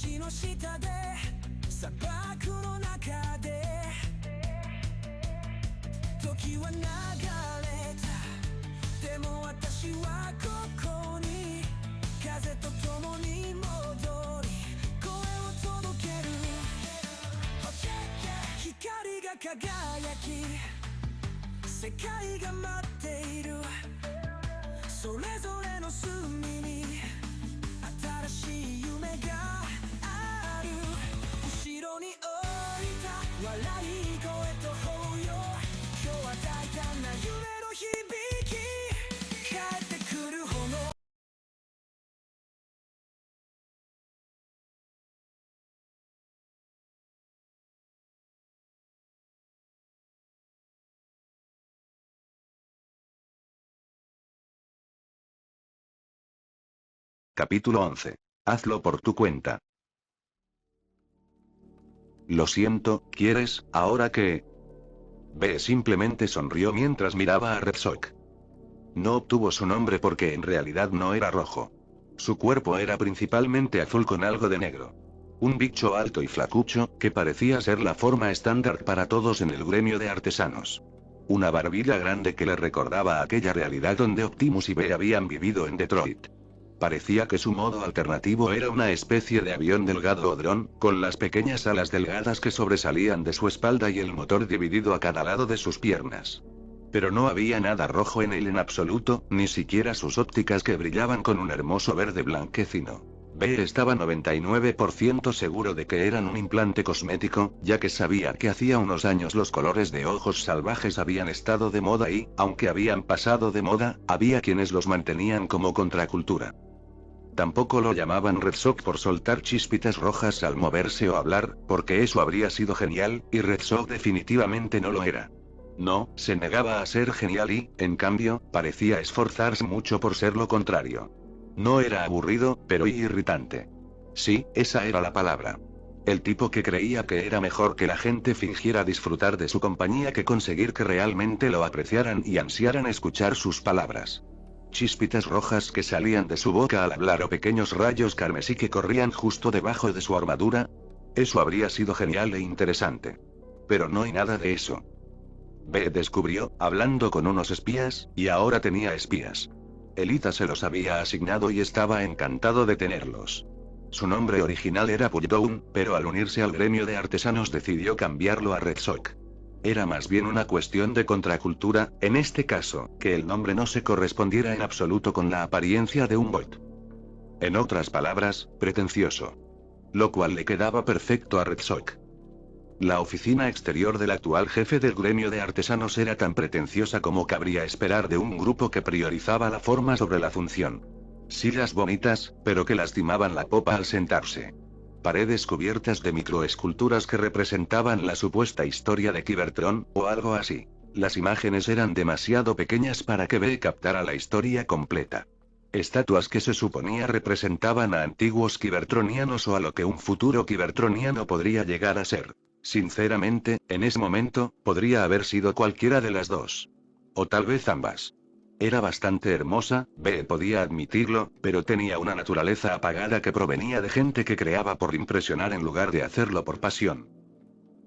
橋の下で砂漠の中で時は流れた。でも私はここに風と共に戻り声を届ける。光が輝き世界が待っている。それぞれの隅に新しい夢がある。後ろに置いた笑い声と抱擁、今日は大胆な夢の響き帰ってくる炎。Capítulo 11. Hazlo por tu cuenta. Lo siento, ¿quieres, ahora que? B simplemente sonrió mientras miraba a Red Sox. No obtuvo su nombre porque en realidad no era rojo. Su cuerpo era principalmente azul con algo de negro. Un bicho alto y flacucho, que parecía ser la forma estándar para todos en el gremio de artesanos. Una barbilla grande que le recordaba a aquella realidad donde Optimus y B habían vivido en Detroit. Parecía que su modo alternativo era una especie de avión delgado o dron, con las pequeñas alas delgadas que sobresalían de su espalda y el motor dividido a cada lado de sus piernas. Pero no había nada rojo en él en absoluto, ni siquiera sus ópticas que brillaban con un hermoso verde blanquecino. B estaba 99% seguro de que eran un implante cosmético, ya que sabía que hacía unos años los colores de ojos salvajes habían estado de moda y, aunque habían pasado de moda, había quienes los mantenían como contracultura. Tampoco lo llamaban Red Sox por soltar chispitas rojas al moverse o hablar, porque eso habría sido genial, y Red Sox definitivamente no lo era. No, se negaba a ser genial y, en cambio, parecía esforzarse mucho por ser lo contrario. No era aburrido, pero irritante. Sí, esa era la palabra. El tipo que creía que era mejor que la gente fingiera disfrutar de su compañía que conseguir que realmente lo apreciaran y ansiaran escuchar sus palabras. Chispitas rojas que salían de su boca al hablar o pequeños rayos carmesí que corrían justo debajo de su armadura. Eso habría sido genial e interesante. Pero no hay nada de eso. B descubrió, hablando con unos espías, y ahora tenía espías. Elita se los había asignado y estaba encantado de tenerlos. Su nombre original era Pulldown, pero al unirse al gremio de artesanos decidió cambiarlo a Red Sox. Era más bien una cuestión de contracultura, en este caso, que el nombre no se correspondiera en absoluto con la apariencia de un bot. En otras palabras, pretencioso. Lo cual le quedaba perfecto a Red Sox. La oficina exterior del actual jefe del gremio de artesanos era tan pretenciosa como cabría esperar de un grupo que priorizaba la forma sobre la función. Sillas bonitas, pero que lastimaban la popa al sentarse. Paredes cubiertas de microesculturas que representaban la supuesta historia de Cybertron, o algo así. Las imágenes eran demasiado pequeñas para que B captara la historia completa. Estatuas que se suponía representaban a antiguos cybertronianos o a lo que un futuro cybertroniano podría llegar a ser. Sinceramente, en ese momento, podría haber sido cualquiera de las dos. O tal vez ambas. Era bastante hermosa, B podía admitirlo, pero tenía una naturaleza apagada que provenía de gente que creaba por impresionar en lugar de hacerlo por pasión.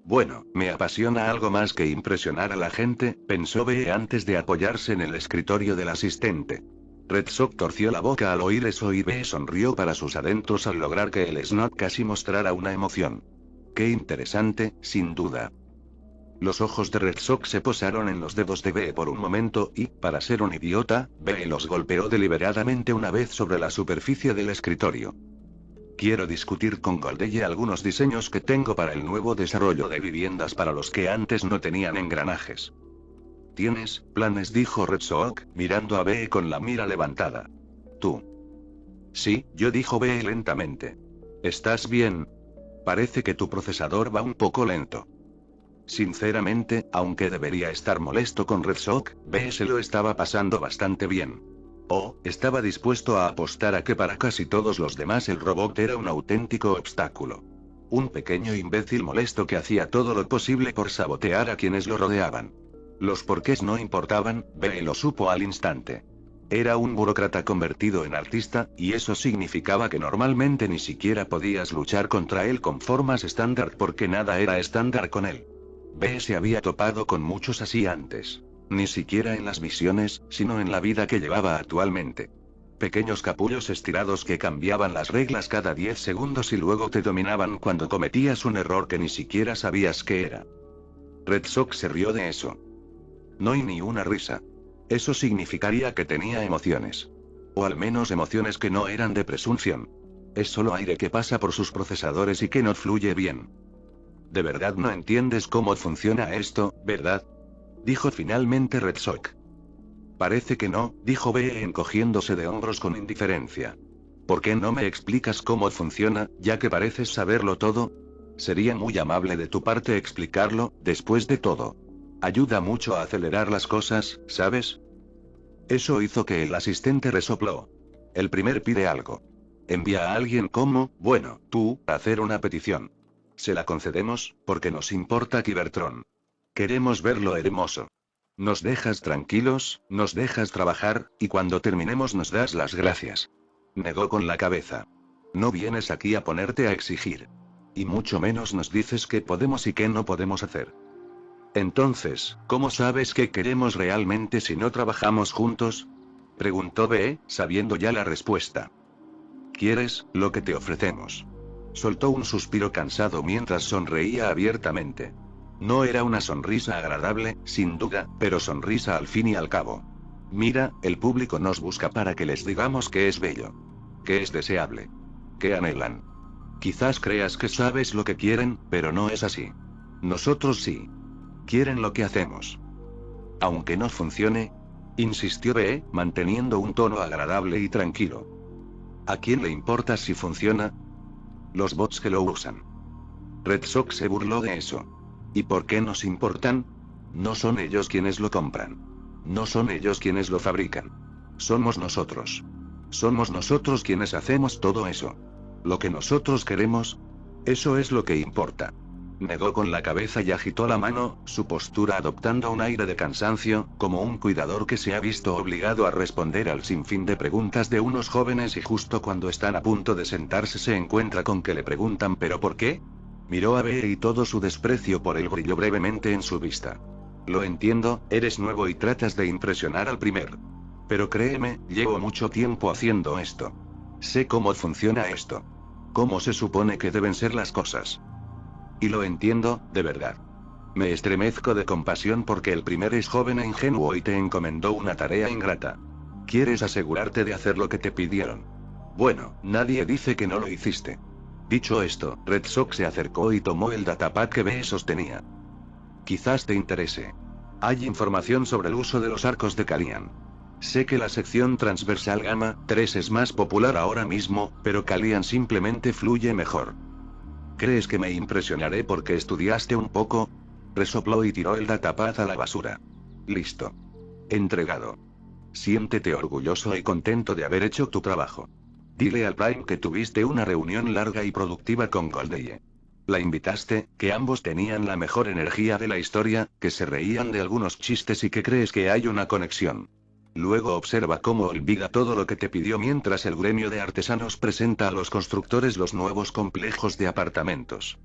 Bueno, me apasiona algo más que impresionar a la gente, pensó B antes de apoyarse en el escritorio del asistente. Red Sox torció la boca al oír eso y B sonrió para sus adentros al lograr que el Snot casi mostrara una emoción. Qué interesante, sin duda. Los ojos de Red Sox se posaron en los dedos de B por un momento y, para ser un idiota, B los golpeó deliberadamente una vez sobre la superficie del escritorio. Quiero discutir con Goldeye algunos diseños que tengo para el nuevo desarrollo de viviendas para los que antes no tenían engranajes. ¿Tienes planes?, dijo Red Sox, mirando a B con la mira levantada. ¿Tú? Sí, yo, dijo B lentamente. ¿Estás bien? Parece que tu procesador va un poco lento. Sinceramente, aunque debería estar molesto con Red Sox, B se lo estaba pasando bastante bien. Estaba dispuesto a apostar a que para casi todos los demás el robot era un auténtico obstáculo. Un pequeño imbécil molesto que hacía todo lo posible por sabotear a quienes lo rodeaban. Los porqués no importaban, B lo supo al instante. Era un burócrata convertido en artista, y eso significaba que normalmente ni siquiera podías luchar contra él con formas estándar porque nada era estándar con él. B se había topado con muchos así antes. Ni siquiera en las visiones, sino en la vida que llevaba actualmente. Pequeños capullos estirados que cambiaban las reglas cada 10 segundos y luego te dominaban cuando cometías un error que ni siquiera sabías qué era. Red Sox se rió de eso. No hay ni una risa. Eso significaría que tenía emociones. O al menos emociones que no eran de presunción. Es solo aire que pasa por sus procesadores y que no fluye bien. De verdad no entiendes cómo funciona esto, ¿verdad? Dijo finalmente Red Sox. Parece que no, dijo B encogiéndose de hombros con indiferencia. ¿Por qué no me explicas cómo funciona, ya que pareces saberlo todo? Sería muy amable de tu parte explicarlo, después de todo. Ayuda mucho a acelerar las cosas, ¿sabes? Eso hizo que el asistente resopló. El primer pide algo. Envía a alguien como, bueno, tú, a hacer una petición. Se la concedemos, porque nos importa Cybertron. Queremos verlo hermoso. Nos dejas tranquilos, nos dejas trabajar, y cuando terminemos nos das las gracias. Negó con la cabeza. No vienes aquí a ponerte a exigir. Y mucho menos nos dices qué podemos y qué no podemos hacer. Entonces, ¿cómo sabes qué queremos realmente si no trabajamos juntos? Preguntó B, sabiendo ya la respuesta. ¿Quieres lo que te ofrecemos? Soltó un suspiro cansado mientras sonreía abiertamente. No era una sonrisa agradable, sin duda, pero sonrisa al fin y al cabo. Mira, el público nos busca para que les digamos que es bello. Que es deseable. Que anhelan. Quizás creas que sabes lo que quieren, pero no es así. Nosotros sí. Quieren lo que hacemos. Aunque no funcione, insistió B, manteniendo un tono agradable y tranquilo. ¿A quién le importa si funciona? Los bots que lo usan. Red Sox se burló de eso. ¿Y por qué nos importan? No son ellos quienes lo compran. No son ellos quienes lo fabrican. Somos nosotros. Somos nosotros quienes hacemos todo eso. Lo que nosotros queremos. Eso es lo que importa. Negó con la cabeza y agitó la mano, su postura adoptando un aire de cansancio, como un cuidador que se ha visto obligado a responder al sinfín de preguntas de unos jóvenes y justo cuando están a punto de sentarse se encuentra con que le preguntan ¿pero por qué? Miró a B y todo su desprecio por él brilló brevemente en su vista. Lo entiendo, eres nuevo y tratas de impresionar al primer. Pero créeme, llevo mucho tiempo haciendo esto. Sé cómo funciona esto. Cómo se supone que deben ser las cosas. Y lo entiendo, de verdad. Me estremezco de compasión porque el primer es joven e ingenuo y te encomendó una tarea ingrata. Quieres asegurarte de hacer lo que te pidieron. Bueno, nadie dice que no lo hiciste. Dicho esto, Red Sox se acercó y tomó el datapad que B sostenía. Quizás te interese. Hay información sobre el uso de los arcos de Kalian. Sé que la sección transversal Gamma 3 es más popular ahora mismo, pero Kalian simplemente fluye mejor. ¿Crees que me impresionaré porque estudiaste un poco? Resopló y tiró el datapad a la basura. Listo. Entregado. Siéntete orgulloso y contento de haber hecho tu trabajo. Dile al Prime que tuviste una reunión larga y productiva con Goldeye. La invitaste, que ambos tenían la mejor energía de la historia, que se reían de algunos chistes y que crees que hay una conexión. Luego observa cómo olvida todo lo que te pidió mientras el gremio de artesanos presenta a los constructores los nuevos complejos de apartamentos.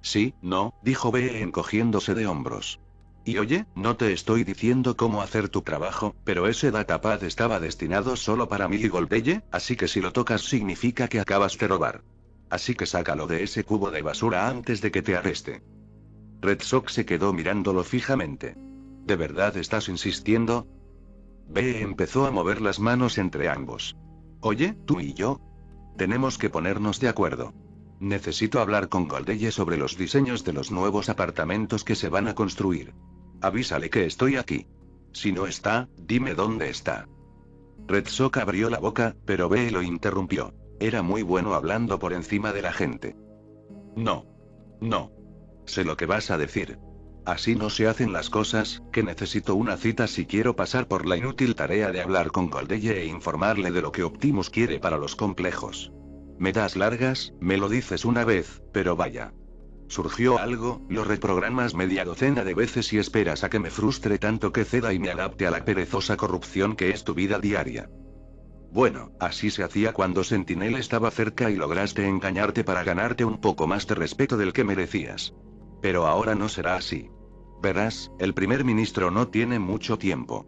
Sí, no, dijo B encogiéndose de hombros. Y oye, no te estoy diciendo cómo hacer tu trabajo, pero ese datapad estaba destinado solo para mí y Goldeye, así que si lo tocas significa que acabas de robar. Así que sácalo de ese cubo de basura antes de que te arreste. Red Sox se quedó mirándolo fijamente. ¿De verdad estás insistiendo? B empezó a mover las manos entre ambos. Oye, tú y yo. Tenemos que ponernos de acuerdo. Necesito hablar con Goldeye sobre los diseños de los nuevos apartamentos que se van a construir. Avísale que estoy aquí. Si no está, dime dónde está. Red Sox abrió la boca, pero B lo interrumpió. Era muy bueno hablando por encima de la gente. No. No. Sé lo que vas a decir. Así no se hacen las cosas, que necesito una cita si quiero pasar por la inútil tarea de hablar con Goldeye e informarle de lo que Optimus quiere para los complejos. Me das largas, me lo dices una vez, pero vaya. Surgió algo, lo reprogramas media docena de veces y esperas a que me frustre tanto que ceda y me adapte a la perezosa corrupción que es tu vida diaria. Bueno, así se hacía cuando Sentinel estaba cerca y lograste engañarte para ganarte un poco más de respeto del que merecías. Pero ahora no será así. Verás, el primer ministro no tiene mucho tiempo.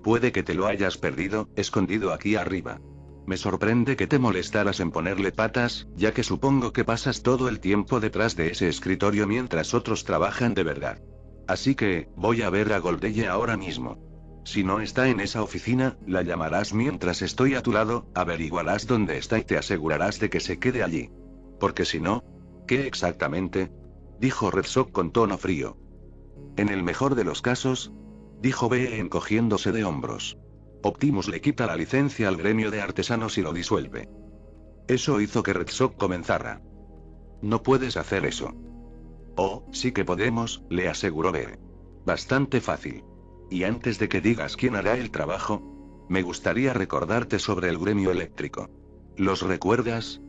Puede que te lo hayas perdido, escondido aquí arriba. Me sorprende que te molestaras en ponerle patas, ya que supongo que pasas todo el tiempo detrás de ese escritorio mientras otros trabajan de verdad. Así que, voy a ver a Goldeye ahora mismo. Si no está en esa oficina, la llamarás mientras estoy a tu lado, averiguarás dónde está y te asegurarás de que se quede allí. Porque si no... ¿Qué exactamente? Dijo Red Sox con tono frío. En el mejor de los casos, dijo B encogiéndose de hombros. Optimus le quita la licencia al gremio de artesanos y lo disuelve. Eso hizo que Red Sox comenzara. No puedes hacer eso. Oh, sí que podemos, le aseguró B. Bastante fácil. Y antes de que digas quién hará el trabajo, me gustaría recordarte sobre el gremio eléctrico. ¿Los recuerdas?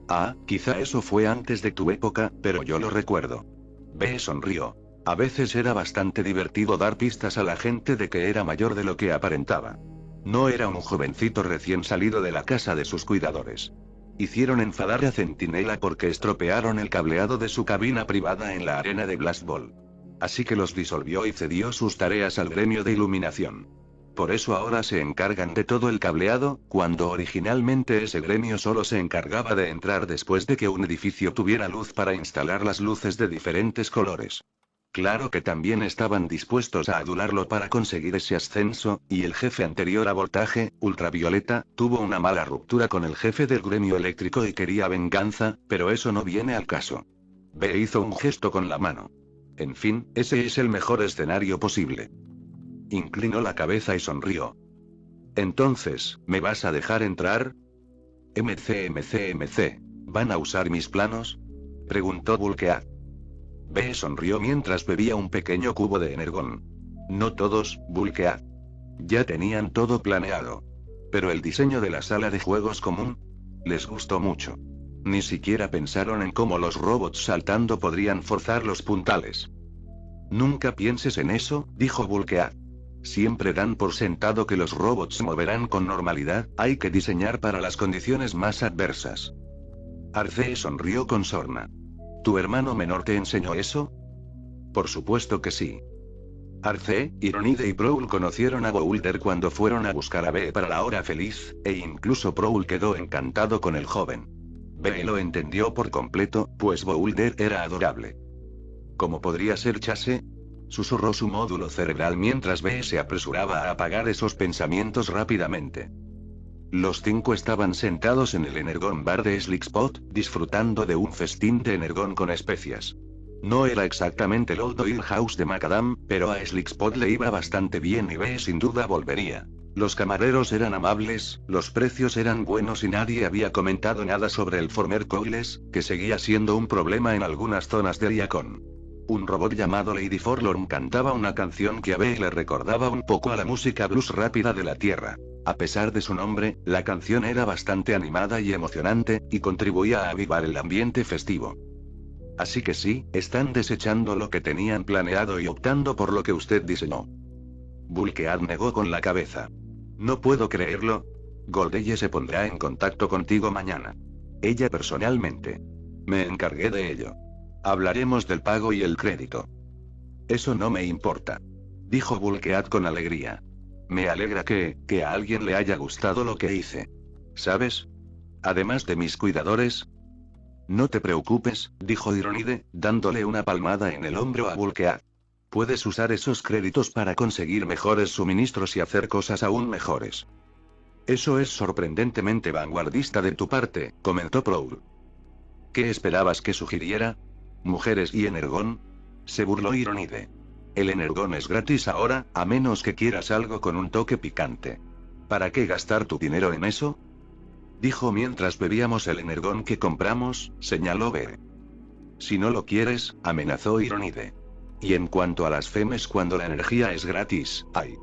Ah, quizá eso fue antes de tu época, pero yo lo recuerdo. B sonrió. A veces era bastante divertido dar pistas a la gente de que era mayor de lo que aparentaba. No era un jovencito recién salido de la casa de sus cuidadores. Hicieron enfadar a Centinela porque estropearon el cableado de su cabina privada en la arena de Blast Ball. Así que los disolvió y cedió sus tareas al gremio de iluminación. Por eso ahora se encargan de todo el cableado, cuando originalmente ese gremio solo se encargaba de entrar después de que un edificio tuviera luz para instalar las luces de diferentes colores. Claro que también estaban dispuestos a adularlo para conseguir ese ascenso, y el jefe anterior a voltaje, ultravioleta, tuvo una mala ruptura con el jefe del gremio eléctrico y quería venganza, pero eso no viene al caso. B hizo un gesto con la mano. En fin, ese es el mejor escenario posible. Inclinó la cabeza y sonrió. Entonces, ¿me vas a dejar entrar? MC. ¿Van a usar mis planos? Preguntó Bulkead. B sonrió mientras bebía un pequeño cubo de energón. No todos, Bulkead. Ya tenían todo planeado. Pero el diseño de la sala de juegos común les gustó mucho. Ni siquiera pensaron en cómo los robots saltando podrían forzar los puntales. Nunca pienses en eso, dijo Bulkead. Siempre dan por sentado que los robots se moverán con normalidad, hay que diseñar para las condiciones más adversas. Arcee sonrió con sorna. ¿Tu hermano menor te enseñó eso? Por supuesto que sí. Arcee, Ironide y Prowl conocieron a Boulder cuando fueron a buscar a B para la hora feliz, e incluso Prowl quedó encantado con el joven. B lo entendió por completo, pues Boulder era adorable. ¿Cómo podría ser Chase? Susurró su módulo cerebral mientras B se apresuraba a apagar esos pensamientos rápidamente. Los 5 estaban sentados en el Energon Bar de Slickspot, disfrutando de un festín de energón con especias. No era exactamente el Old Oil House de Macadam, pero a Slickspot le iba bastante bien y B sin duda volvería. Los camareros eran amables, los precios eran buenos y nadie había comentado nada sobre el Former Coiles, que seguía siendo un problema en algunas zonas de Iacon. Un robot llamado Lady Forlorn cantaba una canción que a B le recordaba un poco a la música blues rápida de la Tierra. A pesar de su nombre, la canción era bastante animada y emocionante, y contribuía a avivar el ambiente festivo. Así que sí, están desechando lo que tenían planeado y optando por lo que usted diseñó. Bulkead negó con la cabeza. No puedo creerlo. Goldeye se pondrá en contacto contigo mañana. Ella personalmente. Me encargué de ello. Hablaremos del pago y el crédito. Eso no me importa. Dijo Bulkead con alegría. Me alegra que a alguien le haya gustado lo que hice. ¿Sabes? Además de mis cuidadores. No te preocupes, dijo Ironide, dándole una palmada en el hombro a Bulkead. Puedes usar esos créditos para conseguir mejores suministros y hacer cosas aún mejores. Eso es sorprendentemente vanguardista de tu parte, comentó Prowl. ¿Qué esperabas que sugiriera? ¿Mujeres y energón? Se burló Ironide. El energón es gratis ahora, a menos que quieras algo con un toque picante. ¿Para qué gastar tu dinero en eso? Dijo mientras bebíamos el energón que compramos, señaló B. Si no lo quieres, amenazó Ironide. Y en cuanto a las femes cuando la energía es gratis, ¡ay!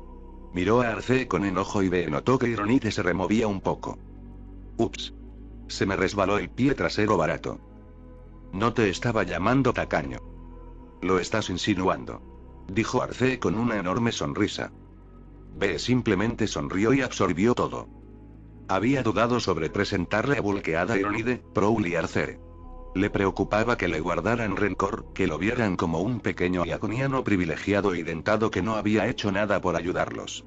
Miró a Arcee con enojo y B notó que Ironide se removía un poco. Ups. Se me resbaló el pie trasero barato. No te estaba llamando tacaño. Lo estás insinuando. Dijo Arcee con una enorme sonrisa. B simplemente sonrió y absorbió todo. Había dudado sobre presentarle a Bulkead a Ironide, Prowl y Arcee. Le preocupaba que le guardaran rencor, que lo vieran como un pequeño iaconiano privilegiado y dentado que no había hecho nada por ayudarlos.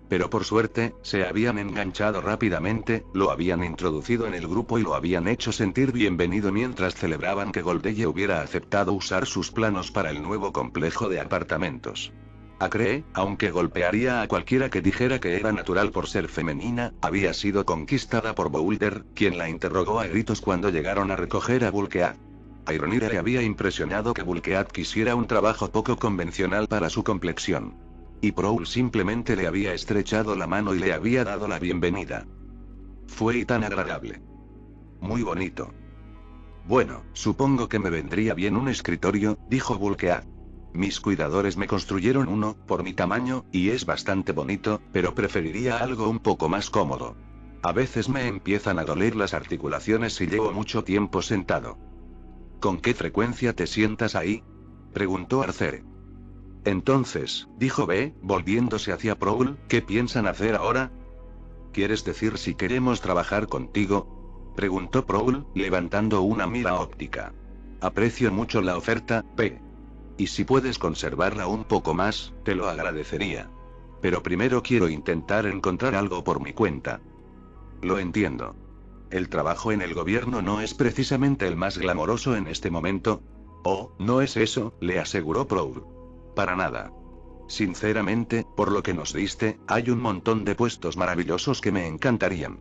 Pero por suerte, se habían enganchado rápidamente, lo habían introducido en el grupo y lo habían hecho sentir bienvenido mientras celebraban que Goldeye hubiera aceptado usar sus planos para el nuevo complejo de apartamentos. Acree, aunque golpearía a cualquiera que dijera que era natural por ser femenina, había sido conquistada por Boulder, quien la interrogó a gritos cuando llegaron a recoger a Bulkead. A Ironide le había impresionado que Bulkead quisiera un trabajo poco convencional para su complexión. Y Prowl simplemente le había estrechado la mano y le había dado la bienvenida. Fue tan agradable. Muy bonito. Bueno, supongo que me vendría bien un escritorio, dijo Bulkead. Mis cuidadores me construyeron uno, por mi tamaño, y es bastante bonito, pero preferiría algo un poco más cómodo. A veces me empiezan a doler las articulaciones si llevo mucho tiempo sentado. ¿Con qué frecuencia te sientas ahí?, preguntó Arcee. Entonces, dijo B, volviéndose hacia Prowl, ¿qué piensan hacer ahora? ¿Quieres decir si queremos trabajar contigo?, preguntó Prowl, levantando una mira óptica. Aprecio mucho la oferta, B. Y si puedes conservarla un poco más, te lo agradecería. Pero primero quiero intentar encontrar algo por mi cuenta. Lo entiendo. El trabajo en el gobierno no es precisamente el más glamoroso en este momento. Oh, no es eso, le aseguró Prowl. Para nada. Sinceramente, por lo que nos diste, hay un montón de puestos maravillosos que me encantarían.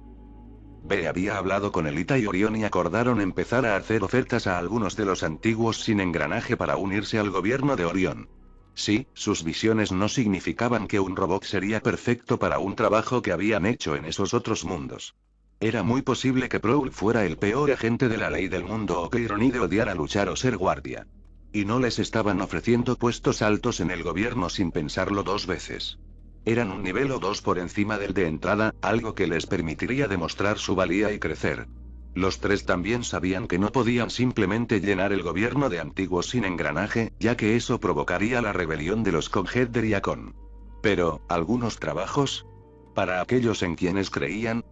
B había hablado con Elita y Orión y acordaron empezar a hacer ofertas a algunos de los antiguos sin engranaje para unirse al gobierno de Orión. Sí, sus visiones no significaban que un robot sería perfecto para un trabajo que habían hecho en esos otros mundos. Era muy posible que Prowl fuera el peor agente de la ley del mundo o que Ironide odiara luchar o ser guardia. Y no les estaban ofreciendo puestos altos en el gobierno sin pensarlo dos veces. Eran un nivel o dos por encima del de entrada, algo que les permitiría demostrar su valía y crecer. Los tres también sabían que no podían simplemente llenar el gobierno de antiguos sin engranaje, ya que eso provocaría la rebelión de los Coghead de Riacon. Pero, ¿algunos trabajos? ¿Para aquellos en quienes creían?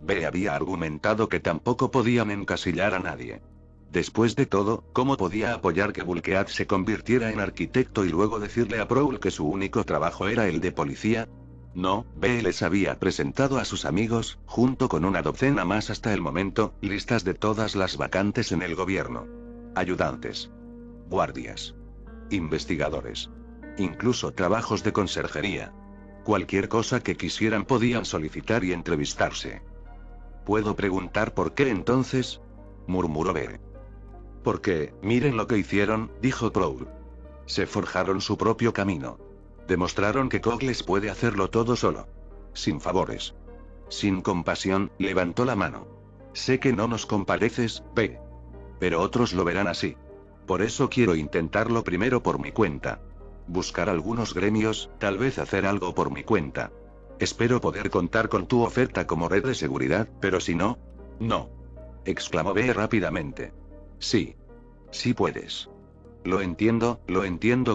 B había argumentado que tampoco podían encasillar a nadie. Después de todo, ¿cómo podía apoyar que Bulkead se convirtiera en arquitecto y luego decirle a Prowl que su único trabajo era el de policía? No, B les había presentado a sus amigos, junto con una docena más hasta el momento, listas de todas las vacantes en el gobierno. Ayudantes. Guardias. Investigadores. Incluso trabajos de conserjería. Cualquier cosa que quisieran podían solicitar y entrevistarse. ¿Puedo preguntar por qué entonces?, murmuró B. Porque, miren lo que hicieron, dijo Prowl. Se forjaron su propio camino. Demostraron que Cogles puede hacerlo todo solo. Sin favores. Sin compasión, levantó la mano. Sé que no nos compadeces, B. Pero otros lo verán así. Por eso quiero intentarlo primero por mi cuenta. Buscar algunos gremios, tal vez hacer algo por mi cuenta. Espero poder contar con tu oferta como red de seguridad, pero si no... No. Exclamó B rápidamente. Sí. Sí puedes. Lo entiendo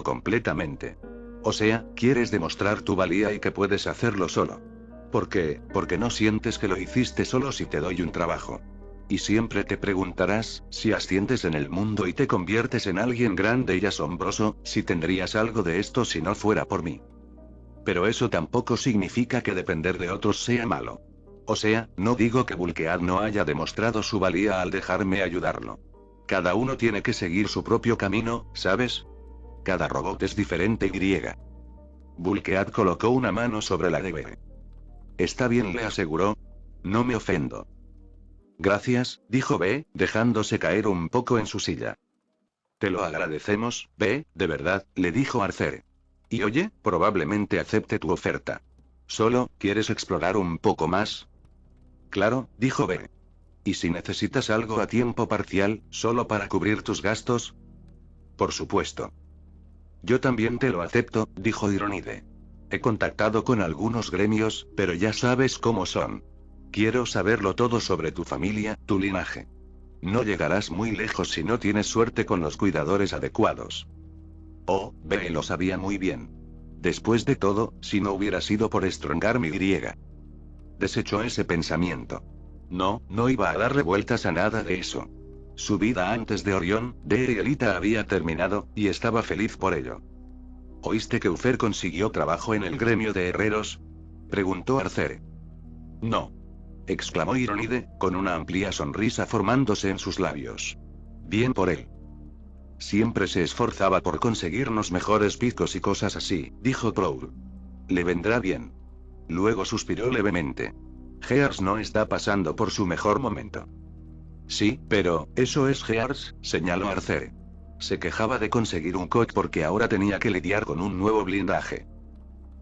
completamente. O sea, quieres demostrar tu valía y que puedes hacerlo solo. ¿Por qué? Porque no sientes que lo hiciste solo si te doy un trabajo. Y siempre te preguntarás, si asciendes en el mundo y te conviertes en alguien grande y asombroso, si tendrías algo de esto si no fuera por mí. Pero eso tampoco significa que depender de otros sea malo. O sea, no digo que Bulkead no haya demostrado su valía al dejarme ayudarlo. Cada uno tiene que seguir su propio camino, ¿sabes? Cada robot es diferente y... Bulkead colocó una mano sobre la de B. Está bien, le aseguró. No me ofendo. Gracias, dijo B, dejándose caer un poco en su silla. Te lo agradecemos, B, de verdad, le dijo Arcee. Y oye, probablemente acepte tu oferta. ¿Solo quieres explorar un poco más? Claro, dijo B. ¿Y si necesitas algo a tiempo parcial, solo para cubrir tus gastos? Por supuesto. Yo también te lo acepto, dijo Ironide. He contactado con algunos gremios, pero ya sabes cómo son. Quiero saberlo todo sobre tu familia, tu linaje. No llegarás muy lejos si no tienes suerte con los cuidadores adecuados. Oh, B lo sabía muy bien. Después de todo, si no hubiera sido por Strongarm y desechó ese pensamiento. No iba a darle vueltas a nada de eso. Su vida antes de Orión, de Elita había terminado, y estaba feliz por ello. ¿Oíste que Ufer consiguió trabajo en el gremio de herreros? Preguntó Arcere. No. Exclamó Ironide, con una amplia sonrisa formándose en sus labios. Bien por él. Siempre se esforzaba por conseguirnos mejores picos y cosas así, dijo Proul. Le vendrá bien. Luego suspiró levemente. Gears no está pasando por su mejor momento. Sí, pero, eso es Gears, señaló Arcere. Se quejaba de conseguir un coche porque ahora tenía que lidiar con un nuevo blindaje.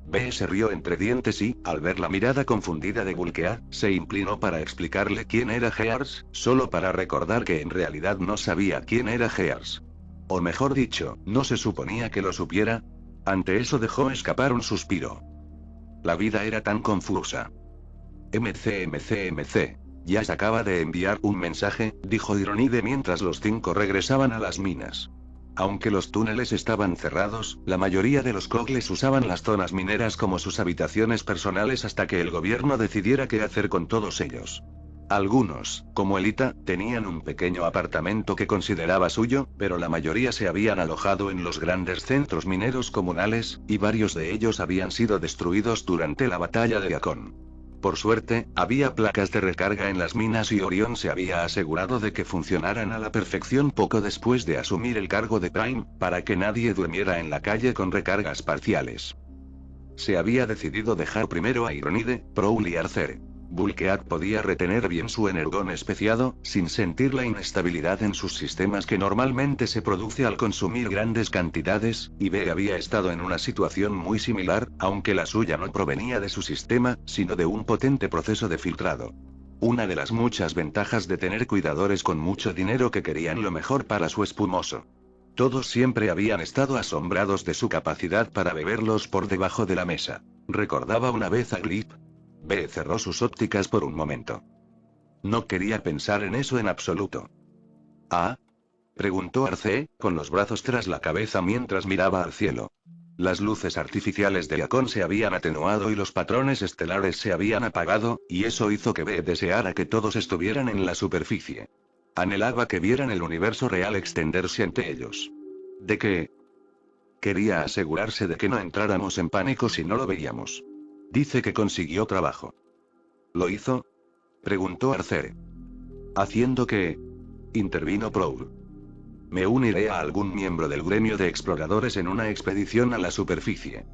B se rió entre dientes y, al ver la mirada confundida de Bulkead, se inclinó para explicarle quién era Gears, solo para recordar que en realidad no sabía quién era Gears. O mejor dicho, no se suponía que lo supiera. Ante eso dejó escapar un suspiro. La vida era tan confusa. MC. Yash acaba de enviar un mensaje, dijo Ironide mientras los 5 regresaban a las minas. Aunque los túneles estaban cerrados, la mayoría de los Kogles usaban las zonas mineras como sus habitaciones personales hasta que el gobierno decidiera qué hacer con todos ellos. Algunos, como Elita, tenían un pequeño apartamento que consideraba suyo, pero la mayoría se habían alojado en los grandes centros mineros comunales, y varios de ellos habían sido destruidos durante la batalla de Yakon. Por suerte, había placas de recarga en las minas y Orión se había asegurado de que funcionaran a la perfección poco después de asumir el cargo de Prime, para que nadie durmiera en la calle con recargas parciales. Se había decidido dejar primero a Ironide, Proul y Arcere. Bulkead podía retener bien su energón especiado, sin sentir la inestabilidad en sus sistemas que normalmente se produce al consumir grandes cantidades, y B había estado en una situación muy similar, aunque la suya no provenía de su sistema, sino de un potente proceso de filtrado. Una de las muchas ventajas de tener cuidadores con mucho dinero que querían lo mejor para su espumoso. Todos siempre habían estado asombrados de su capacidad para beberlos por debajo de la mesa. Recordaba una vez a Glip. B cerró sus ópticas por un momento. No quería pensar en eso en absoluto. ¿Ah? Preguntó Arcee, con los brazos tras la cabeza mientras miraba al cielo. Las luces artificiales de Yakon se habían atenuado y los patrones estelares se habían apagado, y eso hizo que B deseara que todos estuvieran en la superficie. Anhelaba que vieran el universo real extenderse ante ellos. ¿De qué? Quería asegurarse de que no entráramos en pánico si no lo veíamos. Dice que consiguió trabajo. ¿Lo hizo? Preguntó Arcere. ¿Haciendo qué? Intervino Proul. Me uniré a algún miembro del gremio de exploradores en una expedición a la superficie.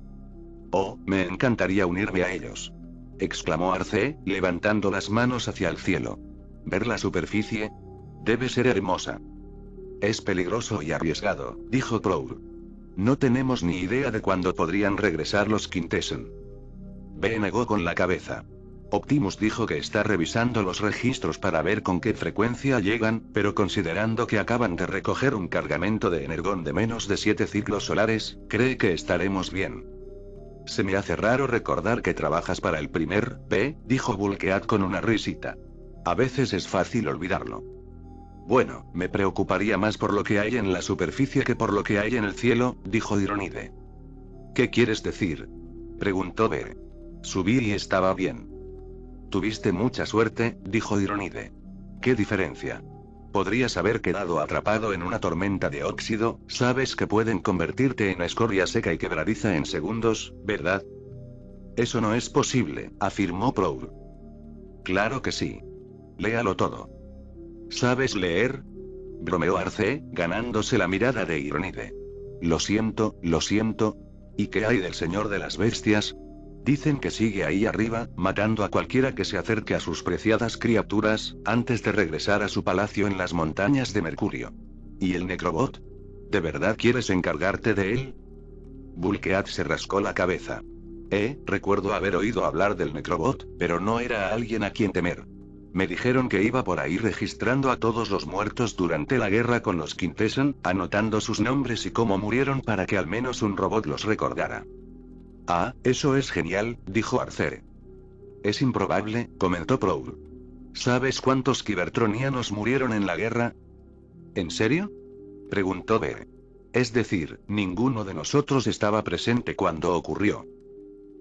Oh, me encantaría unirme a ellos. Exclamó Arcee, levantando las manos hacia el cielo. ¿Ver la superficie? Debe ser hermosa. Es peligroso y arriesgado, dijo Proul. No tenemos ni idea de cuándo podrían regresar los Quintesson. B negó con la cabeza. Optimus dijo que está revisando los registros para ver con qué frecuencia llegan, pero considerando que acaban de recoger un cargamento de energón de menos de 7 ciclos solares, cree que estaremos bien. Se me hace raro recordar que trabajas para el primer B, dijo Bulkead con una risita. A veces es fácil olvidarlo. Bueno, me preocuparía más por lo que hay en la superficie que por lo que hay en el cielo, dijo Ironide. ¿Qué quieres decir? Preguntó B. Subí y estaba bien. Tuviste mucha suerte, dijo Ironide. ¿Qué diferencia? Podrías haber quedado atrapado en una tormenta de óxido, sabes que pueden convertirte en escoria seca y quebradiza en segundos, ¿verdad? Eso no es posible, afirmó Proul. Claro que sí. Léalo todo. ¿Sabes leer? Bromeó Arcee, ganándose la mirada de Ironide. Lo siento. ¿Y qué hay del señor de las bestias? Dicen que sigue ahí arriba, matando a cualquiera que se acerque a sus preciadas criaturas, antes de regresar a su palacio en las montañas de Mercurio. ¿Y el Necrobot? ¿De verdad quieres encargarte de él? Bulkead se rascó la cabeza. Recuerdo haber oído hablar del Necrobot, pero no era alguien a quien temer. Me dijeron que iba por ahí registrando a todos los muertos durante la guerra con los Quintesson, anotando sus nombres y cómo murieron para que al menos un robot los recordara. Ah, eso es genial, dijo Arcere. Es improbable, comentó Proul. ¿Sabes cuántos Cybertronianos murieron en la guerra? ¿En serio? Preguntó B. Es decir, ninguno de nosotros estaba presente cuando ocurrió.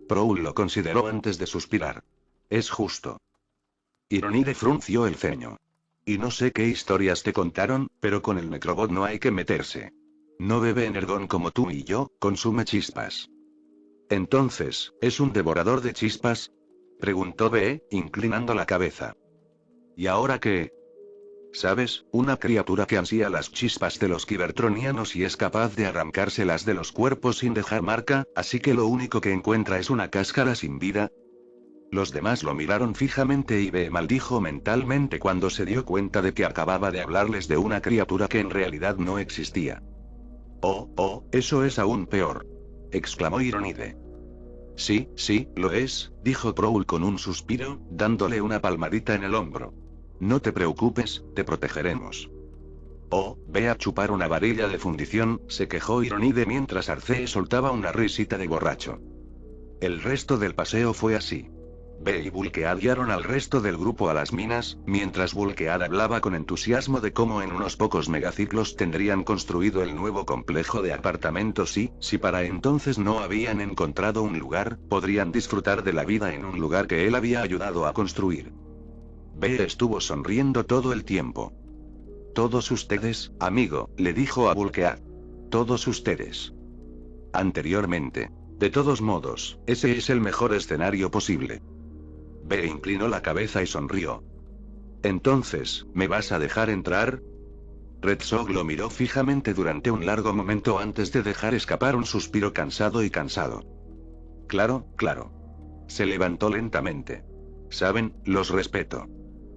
Proul lo consideró antes de suspirar. Es justo. Ironide frunció el ceño. Y no sé qué historias te contaron, pero con el Necrobot no hay que meterse. No bebe energón como tú y yo, consume chispas. Entonces, ¿es un devorador de chispas? Preguntó B, inclinando la cabeza. ¿Y ahora qué? ¿Sabes? Una criatura que ansía las chispas de los Cybertronianos y es capaz de arrancárselas de los cuerpos sin dejar marca, así que lo único que encuentra es una cáscara sin vida. Los demás lo miraron fijamente y B maldijo mentalmente cuando se dio cuenta de que acababa de hablarles de una criatura que en realidad no existía. Oh, eso es aún peor. Exclamó Ironide. Sí, lo es, dijo Proul con un suspiro, dándole una palmadita en el hombro. No te preocupes, te protegeremos. Oh, ve a chupar una varilla de fundición, se quejó Ironide mientras Arcee soltaba una risita de borracho. El resto del paseo fue así. B y Vulkead guiaron al resto del grupo a las minas, mientras Vulkead hablaba con entusiasmo de cómo en unos pocos megaciclos tendrían construido el nuevo complejo de apartamentos y, si para entonces no habían encontrado un lugar, podrían disfrutar de la vida en un lugar que él había ayudado a construir. B estuvo sonriendo todo el tiempo. Todos ustedes, amigo, le dijo a Vulkead. Todos ustedes. Anteriormente. De todos modos, ese es el mejor escenario posible. B inclinó la cabeza y sonrió. Entonces, ¿me vas a dejar entrar? Red Sox lo miró fijamente durante un largo momento antes de dejar escapar un suspiro cansado. Claro. Se levantó lentamente. Saben, los respeto.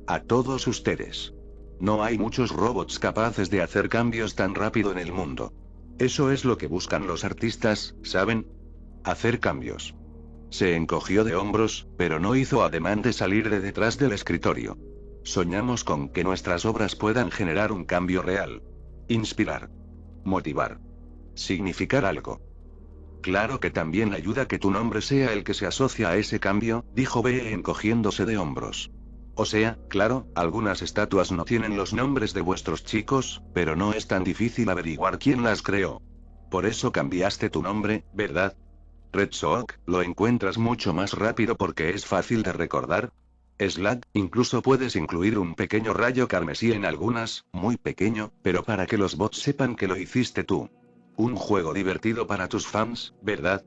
A todos ustedes. No hay muchos robots capaces de hacer cambios tan rápido en el mundo. Eso es lo que buscan los artistas, ¿saben? Hacer cambios. Se encogió de hombros, pero no hizo ademán de salir de detrás del escritorio. Soñamos con que nuestras obras puedan generar un cambio real. Inspirar. Motivar. Significar algo. Claro que también ayuda que tu nombre sea el que se asocia a ese cambio, dijo B encogiéndose de hombros. O sea, claro, algunas estatuas no tienen los nombres de vuestros chicos, pero no es tan difícil averiguar quién las creó. Por eso cambiaste tu nombre, ¿verdad? Red Sox, lo encuentras mucho más rápido porque es fácil de recordar. Slag, incluso puedes incluir un pequeño rayo carmesí en algunas, muy pequeño, pero para que los bots sepan que lo hiciste tú. Un juego divertido para tus fans, ¿verdad?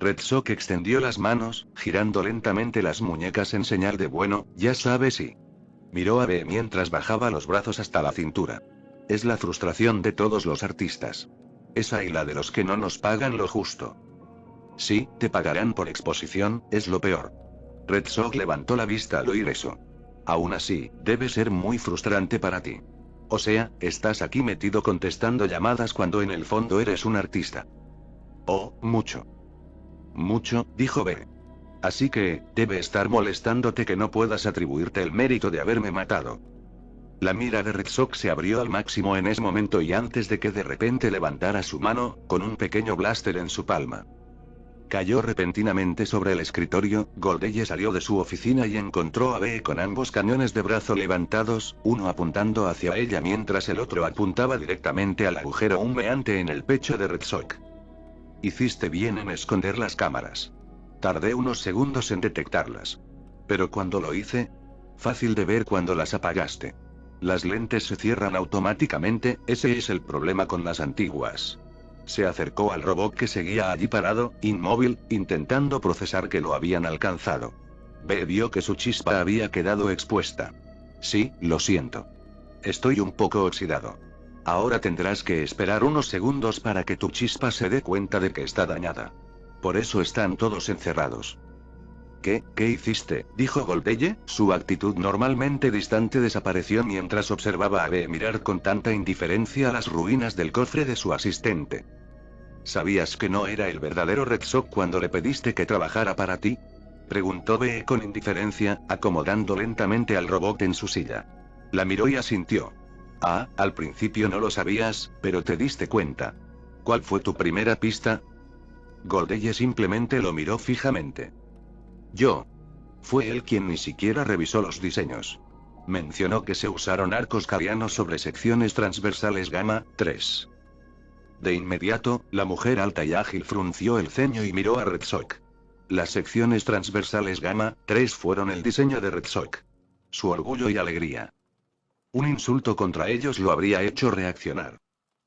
Red Sox extendió las manos, girando lentamente las muñecas en señal de bueno, ya sabes y... Miró a B mientras bajaba los brazos hasta la cintura. Es la frustración de todos los artistas. Esa y la de los que no nos pagan lo justo. Sí, te pagarán por exposición, es lo peor. Red Sox levantó la vista al oír eso. Aún así, debe ser muy frustrante para ti. O sea, estás aquí metido contestando llamadas cuando en el fondo eres un artista. Oh, mucho. Mucho, dijo B. Así que, debe estar molestándote que no puedas atribuirte el mérito de haberme matado. La mira de Red Sox se abrió al máximo en ese momento y antes de que de repente levantara su mano, con un pequeño blaster en su palma. Cayó repentinamente sobre el escritorio, Goldeye salió de su oficina y encontró a B con ambos cañones de brazo levantados, uno apuntando hacia ella mientras el otro apuntaba directamente al agujero humeante en el pecho de Red Sox. Hiciste bien en esconder las cámaras. Tardé unos segundos en detectarlas. Pero cuando lo hice, fácil de ver cuando las apagaste. Las lentes se cierran automáticamente, ese es el problema con las antiguas. Se acercó al robot que seguía allí parado, inmóvil, intentando procesar que lo habían alcanzado. B vio que su chispa había quedado expuesta. Sí, lo siento. Estoy un poco oxidado. Ahora tendrás que esperar unos segundos para que tu chispa se dé cuenta de que está dañada. Por eso están todos encerrados. ¿Qué hiciste?, dijo Goldeye, su actitud normalmente distante desapareció mientras observaba a B mirar con tanta indiferencia las ruinas del cofre de su asistente. ¿Sabías que no era el verdadero Red Sox cuando le pediste que trabajara para ti? Preguntó B con indiferencia, acomodando lentamente al robot en su silla. La miró y asintió. Ah, al principio no lo sabías, pero te diste cuenta. ¿Cuál fue tu primera pista? Goldeye simplemente lo miró fijamente. Fue él quien ni siquiera revisó los diseños. Mencionó que se usaron arcos carianos sobre secciones transversales gamma 3. De inmediato, la mujer alta y ágil frunció el ceño y miró a Red Sox. Las secciones transversales gamma 3 fueron el diseño de Red Sox. Su orgullo y alegría. Un insulto contra ellos lo habría hecho reaccionar.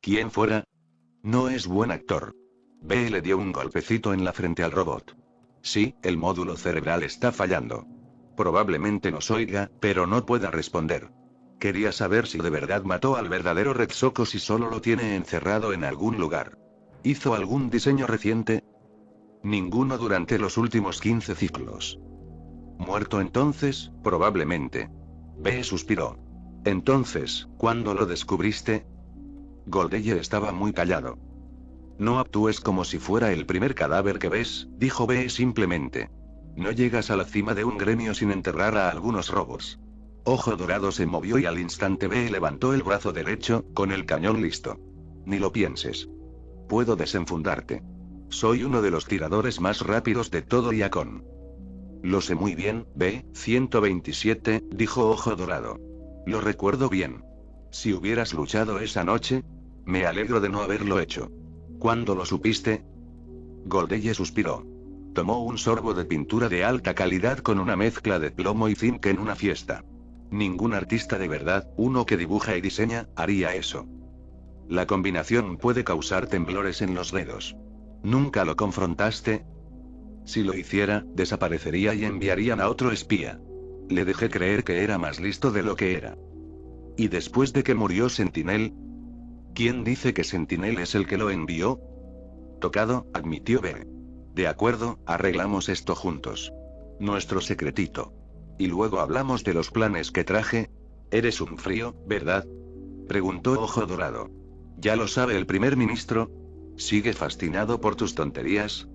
¿Quién fuera? No es buen actor. B le dio un golpecito en la frente al robot. Sí, el módulo cerebral está fallando. Probablemente nos oiga, pero no pueda responder. Quería saber si de verdad mató al verdadero Red Sox o si solo lo tiene encerrado en algún lugar. ¿Hizo algún diseño reciente? Ninguno durante los últimos 15 ciclos. ¿Muerto entonces? Probablemente. B suspiró. Entonces, ¿cuándo lo descubriste? Goldeyer estaba muy callado. No actúes como si fuera el primer cadáver que ves, dijo B simplemente. No llegas a la cima de un gremio sin enterrar a algunos robots. Ojo Dorado se movió y al instante B levantó el brazo derecho, con el cañón listo. Ni lo pienses. Puedo desenfundarte. Soy uno de los tiradores más rápidos de todo Iacon. Lo sé muy bien, B-127, dijo Ojo Dorado. Lo recuerdo bien. Si hubieras luchado esa noche, me alegro de no haberlo hecho. ¿Cuándo lo supiste? Goldeye suspiró. Tomó un sorbo de pintura de alta calidad con una mezcla de plomo y zinc en una fiesta. Ningún artista de verdad, uno que dibuja y diseña, haría eso. La combinación puede causar temblores en los dedos. ¿Nunca lo confrontaste? Si lo hiciera, desaparecería y enviarían a otro espía. Le dejé creer que era más listo de lo que era. ¿Y después de que murió Sentinel? ¿Quién dice que Sentinel es el que lo envió? Tocado, admitió B. De acuerdo, arreglamos esto juntos. Nuestro secretito. Y luego hablamos de los planes que traje. Eres un frío, ¿verdad? Preguntó Ojo Dorado. ¿Ya lo sabe el primer ministro? ¿Sigue fascinado por tus tonterías?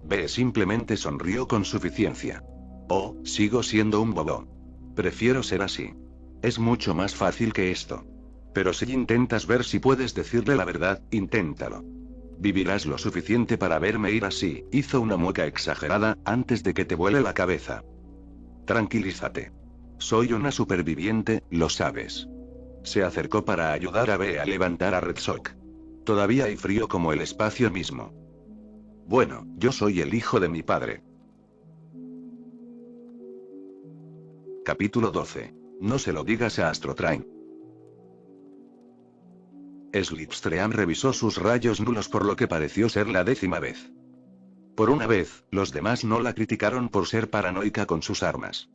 B simplemente sonrió con suficiencia. Oh, sigo siendo un bobo. Prefiero ser así. Es mucho más fácil que esto. Pero si intentas ver si puedes decirle la verdad, inténtalo. Vivirás lo suficiente para verme ir así, hizo una mueca exagerada, antes de que te vuele la cabeza. Tranquilízate. Soy una superviviente, lo sabes. Se acercó para ayudar a B a levantar a Red Sox. Todavía hay frío como el espacio mismo. Bueno, yo soy el hijo de mi padre. Capítulo 12. No se lo digas a Astrotrain. Slipstream revisó sus rayos nulos por lo que pareció ser la 10ª vez. Por una vez, los demás no la criticaron por ser paranoica con sus armas.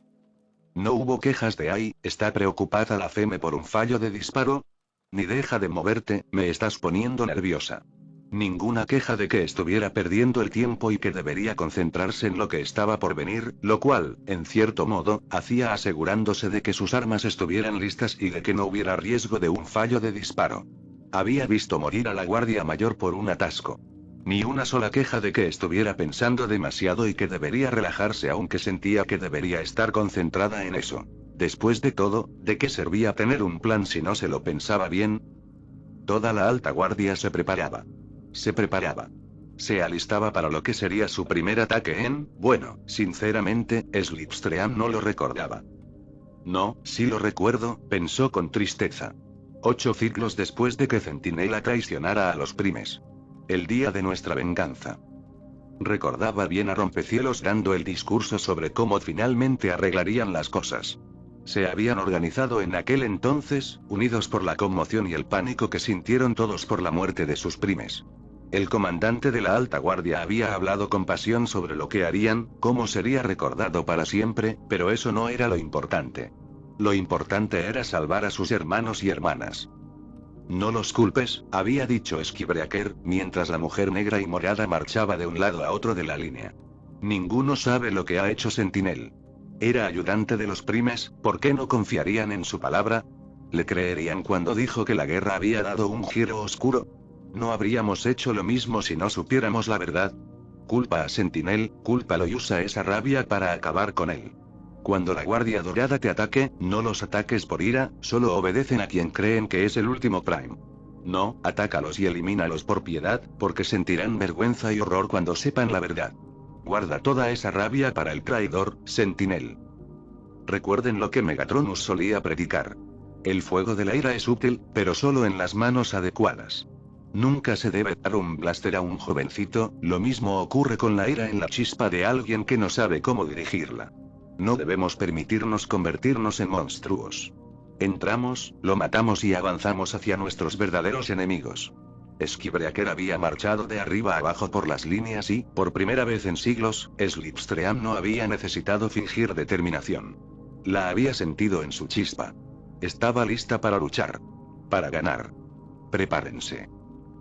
No hubo quejas de "ay, está preocupada la Feme por un fallo de disparo", ni "deja de moverte, me estás poniendo nerviosa". Ninguna queja de que estuviera perdiendo el tiempo y que debería concentrarse en lo que estaba por venir, lo cual, en cierto modo, hacía asegurándose de que sus armas estuvieran listas y de que no hubiera riesgo de un fallo de disparo. Había visto morir a la Guardia Mayor por un atasco. Ni una sola queja de que estuviera pensando demasiado y que debería relajarse aunque sentía que debería estar concentrada en eso. Después de todo, ¿de qué servía tener un plan si no se lo pensaba bien? Toda la alta guardia se preparaba. Se preparaba. Se alistaba para lo que sería su primer ataque bueno, sinceramente, Slipstream no lo recordaba. No, sí lo recuerdo, pensó con tristeza. 8 ciclos después de que Centinela traicionara a los primes. El día de nuestra venganza. Recordaba bien a Rompecielos dando el discurso sobre cómo finalmente arreglarían las cosas. Se habían organizado en aquel entonces, unidos por la conmoción y el pánico que sintieron todos por la muerte de sus primes. El comandante de la alta guardia había hablado con pasión sobre lo que harían, cómo sería recordado para siempre, pero eso no era lo importante. Lo importante era salvar a sus hermanos y hermanas. No los culpes, había dicho Skybreaker, mientras la mujer negra y morada marchaba de un lado a otro de la línea. Ninguno sabe lo que ha hecho Sentinel. Era ayudante de los primes, ¿por qué no confiarían en su palabra? ¿Le creerían cuando dijo que la guerra había dado un giro oscuro? ¿No habríamos hecho lo mismo si no supiéramos la verdad? Culpa a Sentinel, cúlpalo y usa esa rabia para acabar con él. Cuando la Guardia Dorada te ataque, no los ataques por ira, solo obedecen a quien creen que es el último Prime. No, atácalos y elimínalos por piedad, porque sentirán vergüenza y horror cuando sepan la verdad. Guarda toda esa rabia para el traidor, Sentinel. Recuerden lo que Megatronus solía predicar. El fuego de la ira es útil, pero solo en las manos adecuadas. Nunca se debe dar un blaster a un jovencito, lo mismo ocurre con la ira en la chispa de alguien que no sabe cómo dirigirla. No debemos permitirnos convertirnos en monstruos. Entramos, lo matamos y avanzamos hacia nuestros verdaderos enemigos. Skibreaker había marchado de arriba abajo por las líneas y, por primera vez en siglos, Slipstream no había necesitado fingir determinación. La había sentido en su chispa. Estaba lista para luchar. Para ganar. Prepárense.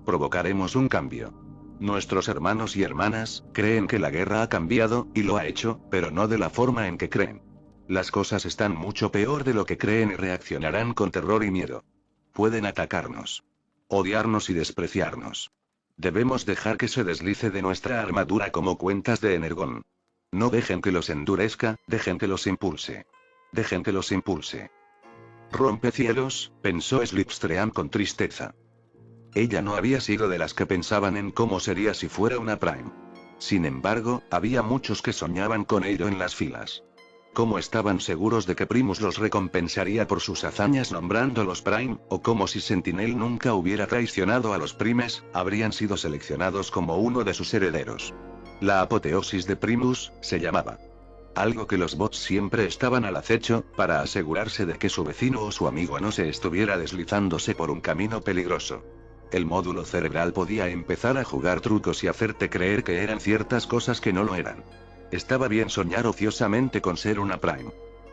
Provocaremos un cambio. Nuestros hermanos y hermanas creen que la guerra ha cambiado, y lo ha hecho, pero no de la forma en que creen. Las cosas están mucho peor de lo que creen y reaccionarán con terror y miedo. Pueden atacarnos. Odiarnos y despreciarnos. Debemos dejar que se deslice de nuestra armadura como cuentas de energón. No dejen que los endurezca, dejen que los impulse. Dejen que los impulse. Rompecielos, pensó Slipstream con tristeza. Ella no había sido de las que pensaban en cómo sería si fuera una Prime. Sin embargo, había muchos que soñaban con ello en las filas. ¿Cómo estaban seguros de que Primus los recompensaría por sus hazañas nombrándolos Prime, o como si Sentinel nunca hubiera traicionado a los Primes, habrían sido seleccionados como uno de sus herederos? La apoteosis de Primus, se llamaba. Algo que los bots siempre estaban al acecho, para asegurarse de que su vecino o su amigo no se estuviera deslizándose por un camino peligroso. El módulo cerebral podía empezar a jugar trucos y hacerte creer que eran ciertas cosas que no lo eran. Estaba bien soñar ociosamente con ser una Prime.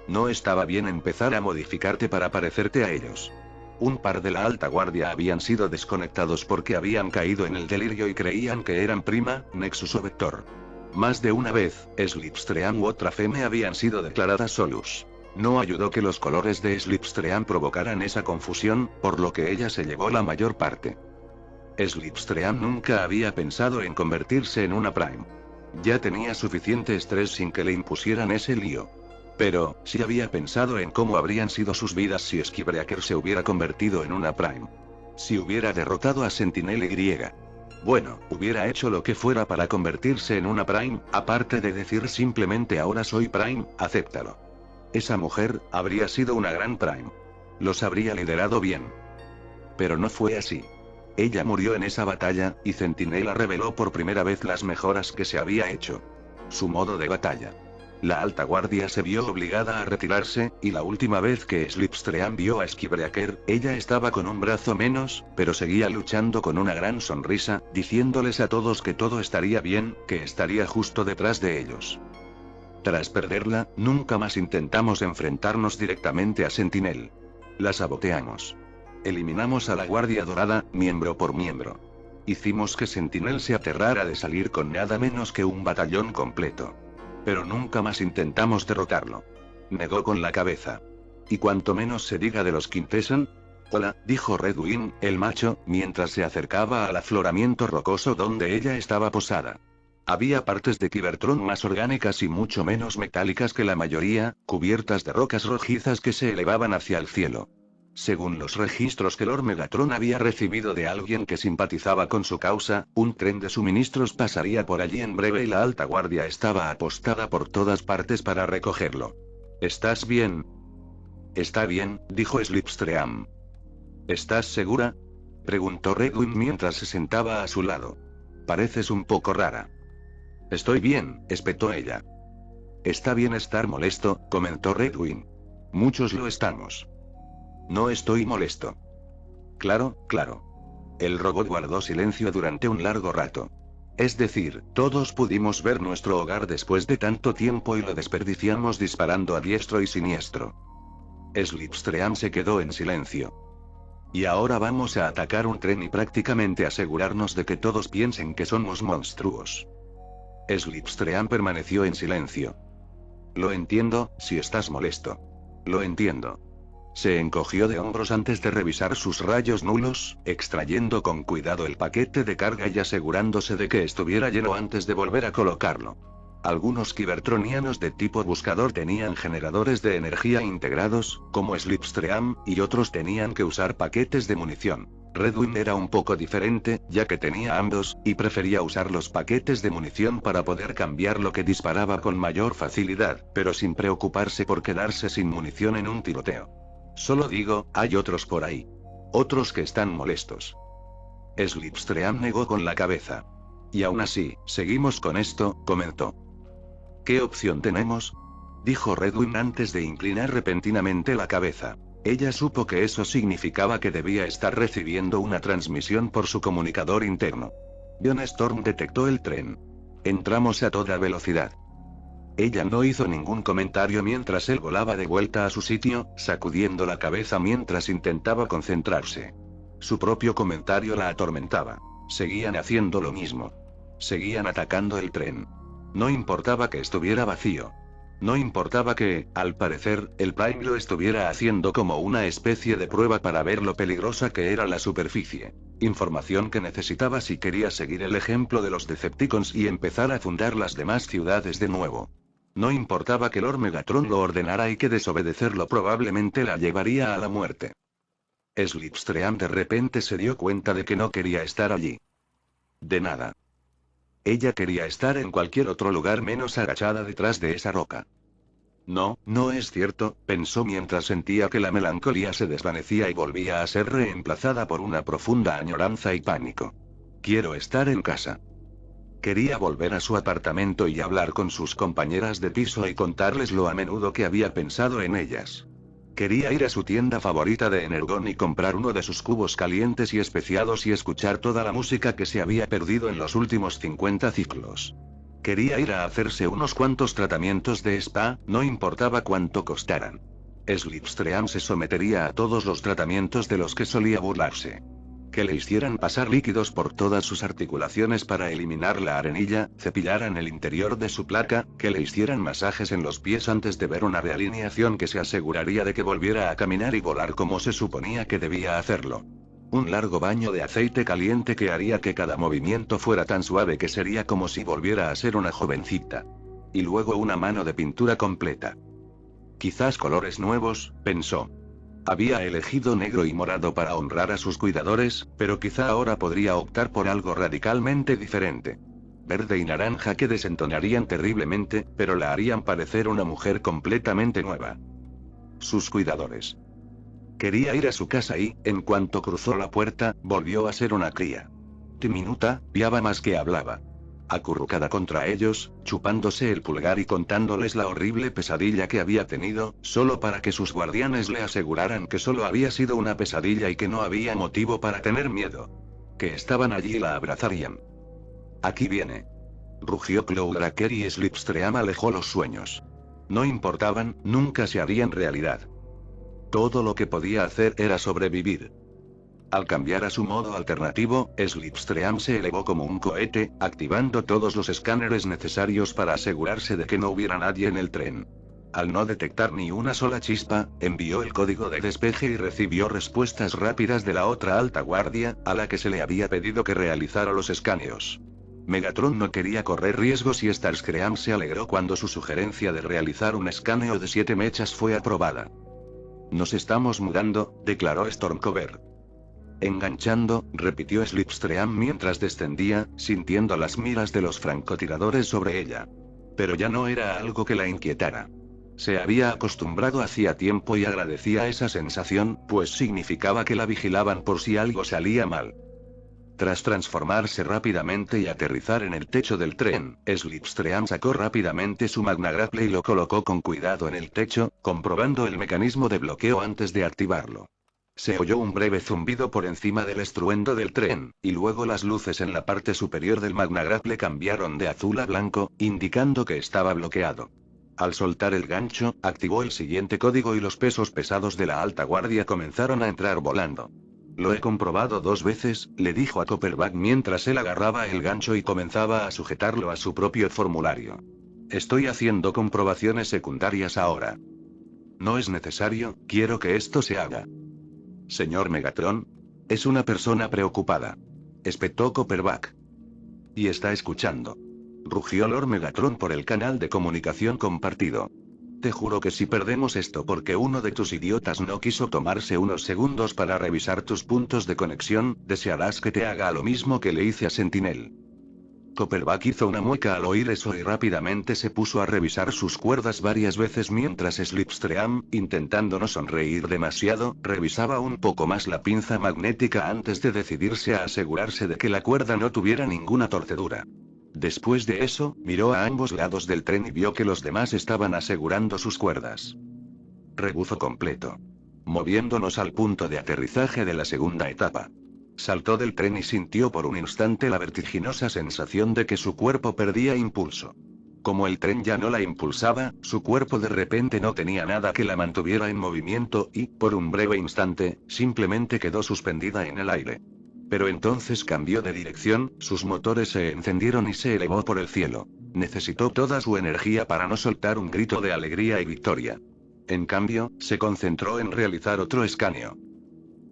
No estaba bien empezar a modificarte para parecerte a ellos. Un par de la alta guardia habían sido desconectados porque habían caído en el delirio y creían que eran Prima, Nexus o Vector. Más de una vez, Slipstream u otra Feme habían sido declaradas Solus. No ayudó que los colores de Slipstream provocaran esa confusión, por lo que ella se llevó la mayor parte. Slipstream nunca había pensado en convertirse en una Prime. Ya tenía suficiente estrés sin que le impusieran ese lío. Pero, sí había pensado en cómo habrían sido sus vidas si Skibreaker se hubiera convertido en una Prime. Si hubiera derrotado a Sentinel Y. Bueno, hubiera hecho lo que fuera para convertirse en una Prime, aparte de decir simplemente ahora soy Prime, acéptalo. Esa mujer, habría sido una gran Prime. Los habría liderado bien. Pero no fue así. Ella murió en esa batalla, y Centinela reveló por primera vez las mejoras que se había hecho. Su modo de batalla. La alta guardia se vio obligada a retirarse, y la última vez que Slipstream vio a Skibreaker, ella estaba con un brazo menos, pero seguía luchando con una gran sonrisa, diciéndoles a todos que todo estaría bien, que estaría justo detrás de ellos. Tras perderla, nunca más intentamos enfrentarnos directamente a Sentinel. La saboteamos. Eliminamos a la Guardia Dorada, miembro por miembro. Hicimos que Sentinel se aterrara de salir con nada menos que un batallón completo. Pero nunca más intentamos derrotarlo. Negó con la cabeza. Y cuanto menos se diga de los Quintesson. Hola, dijo Redwing, el macho, mientras se acercaba al afloramiento rocoso donde ella estaba posada. Había partes de Cybertron más orgánicas y mucho menos metálicas que la mayoría, cubiertas de rocas rojizas que se elevaban hacia el cielo. Según los registros que Lord Megatron había recibido de alguien que simpatizaba con su causa, un tren de suministros pasaría por allí en breve y la alta guardia estaba apostada por todas partes para recogerlo. ¿Estás bien? Está bien, dijo Slipstream. ¿Estás segura? Preguntó Redwing mientras se sentaba a su lado. Pareces un poco rara. Estoy bien, espetó ella. Está bien estar molesto, comentó Redwing. Muchos lo estamos. No estoy molesto. Claro, claro. El robot guardó silencio durante un largo rato. Es decir, todos pudimos ver nuestro hogar después de tanto tiempo y lo desperdiciamos disparando a diestro y siniestro. Slipstream se quedó en silencio. Y ahora vamos a atacar un tren y prácticamente asegurarnos de que todos piensen que somos monstruos. Slipstream permaneció en silencio. Lo entiendo, si estás molesto. Lo entiendo. Se encogió de hombros antes de revisar sus rayos nulos, extrayendo con cuidado el paquete de carga y asegurándose de que estuviera lleno antes de volver a colocarlo. Algunos Cybertronianos de tipo buscador tenían generadores de energía integrados, como Slipstream, y otros tenían que usar paquetes de munición. Redwing era un poco diferente, ya que tenía ambos, y prefería usar los paquetes de munición para poder cambiar lo que disparaba con mayor facilidad, pero sin preocuparse por quedarse sin munición en un tiroteo. Solo digo, hay otros por ahí. Otros que están molestos. Slipstream negó con la cabeza. Y aún así, seguimos con esto, comentó. ¿Qué opción tenemos? Dijo Redwing antes de inclinar repentinamente la cabeza. Ella supo que eso significaba que debía estar recibiendo una transmisión por su comunicador interno. John Storm detectó el tren. Entramos a toda velocidad. Ella no hizo ningún comentario mientras él volaba de vuelta a su sitio, sacudiendo la cabeza mientras intentaba concentrarse. Su propio comentario la atormentaba. Seguían haciendo lo mismo. Seguían atacando el tren. No importaba que estuviera vacío. No importaba que, al parecer, el Prime lo estuviera haciendo como una especie de prueba para ver lo peligrosa que era la superficie. Información que necesitaba si quería seguir el ejemplo de los Decepticons y empezar a fundar las demás ciudades de nuevo. No importaba que Lord Megatron lo ordenara y que desobedecerlo probablemente la llevaría a la muerte. Slipstream de repente se dio cuenta de que no quería estar allí. De nada. Ella quería estar en cualquier otro lugar menos agachada detrás de esa roca. No, no es cierto, pensó mientras sentía que la melancolía se desvanecía y volvía a ser reemplazada por una profunda añoranza y pánico. Quiero estar en casa. Quería volver a su apartamento y hablar con sus compañeras de piso y contarles lo a menudo que había pensado en ellas. Quería ir a su tienda favorita de Energon y comprar uno de sus cubos calientes y especiados y escuchar toda la música que se había perdido en los últimos 50 ciclos. Quería ir a hacerse unos cuantos tratamientos de spa, no importaba cuánto costaran. Slipstream se sometería a todos los tratamientos de los que solía burlarse. Que le hicieran pasar líquidos por todas sus articulaciones para eliminar la arenilla, cepillaran el interior de su placa, que le hicieran masajes en los pies antes de ver una realineación que se aseguraría de que volviera a caminar y volar como se suponía que debía hacerlo. Un largo baño de aceite caliente que haría que cada movimiento fuera tan suave que sería como si volviera a ser una jovencita. Y luego una mano de pintura completa. Quizás colores nuevos, pensó. Había elegido negro y morado para honrar a sus cuidadores, pero quizá ahora podría optar por algo radicalmente diferente. Verde y naranja que desentonarían terriblemente, pero la harían parecer una mujer completamente nueva. Sus cuidadores. Quería ir a su casa y, en cuanto cruzó la puerta, volvió a ser una cría. Diminuta, piaba más que hablaba. Acurrucada contra ellos, chupándose el pulgar y contándoles la horrible pesadilla que había tenido, solo para que sus guardianes le aseguraran que solo había sido una pesadilla y que no había motivo para tener miedo. Que estaban allí y la abrazarían. Aquí viene. Rugió Cloudbreaker y Slipstream alejó los sueños. No importaban, nunca se harían realidad. Todo lo que podía hacer era sobrevivir. Al cambiar a su modo alternativo, Slipstream se elevó como un cohete, activando todos los escáneres necesarios para asegurarse de que no hubiera nadie en el tren. Al no detectar ni una sola chispa, envió el código de despeje y recibió respuestas rápidas de la otra alta guardia, a la que se le había pedido que realizara los escaneos. Megatron no quería correr riesgos y Starscream se alegró cuando su sugerencia de realizar un escaneo de 7 mechas fue aprobada. Nos estamos mudando, declaró Stormcover. Enganchando, repitió Slipstream mientras descendía, sintiendo las miras de los francotiradores sobre ella. Pero ya no era algo que la inquietara. Se había acostumbrado hacía tiempo y agradecía esa sensación, pues significaba que la vigilaban por si algo salía mal. Tras transformarse rápidamente y aterrizar en el techo del tren, Slipstream sacó rápidamente su magnagrapple y lo colocó con cuidado en el techo, comprobando el mecanismo de bloqueo antes de activarlo. Se oyó un breve zumbido por encima del estruendo del tren, y luego las luces en la parte superior del magnagrapple cambiaron de azul a blanco, indicando que estaba bloqueado. Al soltar el gancho, activó el siguiente código y los pesos pesados de la alta guardia comenzaron a entrar volando. Lo he comprobado 2 veces, le dijo a Copperback mientras él agarraba el gancho y comenzaba a sujetarlo a su propio formulario. Estoy haciendo comprobaciones secundarias ahora. No es necesario, quiero que esto se haga. Señor Megatron. Es una persona preocupada. Espetó Copperback. Y está escuchando. Rugió Lord Megatron por el canal de comunicación compartido. te juro que si perdemos esto porque uno de tus idiotas no quiso tomarse unos segundos para revisar tus puntos de conexión, desearás que te haga lo mismo que le hice a Sentinel. Copperback hizo una mueca al oír eso y rápidamente se puso a revisar sus cuerdas varias veces mientras Slipstream, intentando no sonreír demasiado, revisaba un poco más la pinza magnética antes de decidirse a asegurarse de que la cuerda no tuviera ninguna torcedura. Después de eso, miró a ambos lados del tren y vio que los demás estaban asegurando sus cuerdas. Rebuzo completo. Moviéndonos al punto de aterrizaje de la segunda etapa. Saltó del tren y sintió por un instante la vertiginosa sensación de que su cuerpo perdía impulso. Como el tren ya no la impulsaba, su cuerpo de repente no tenía nada que la mantuviera en movimiento y, por un breve instante, simplemente quedó suspendida en el aire. Pero entonces cambió de dirección, sus motores se encendieron y se elevó por el cielo. Necesitó toda su energía para no soltar un grito de alegría y victoria. En cambio, se concentró en realizar otro escaneo.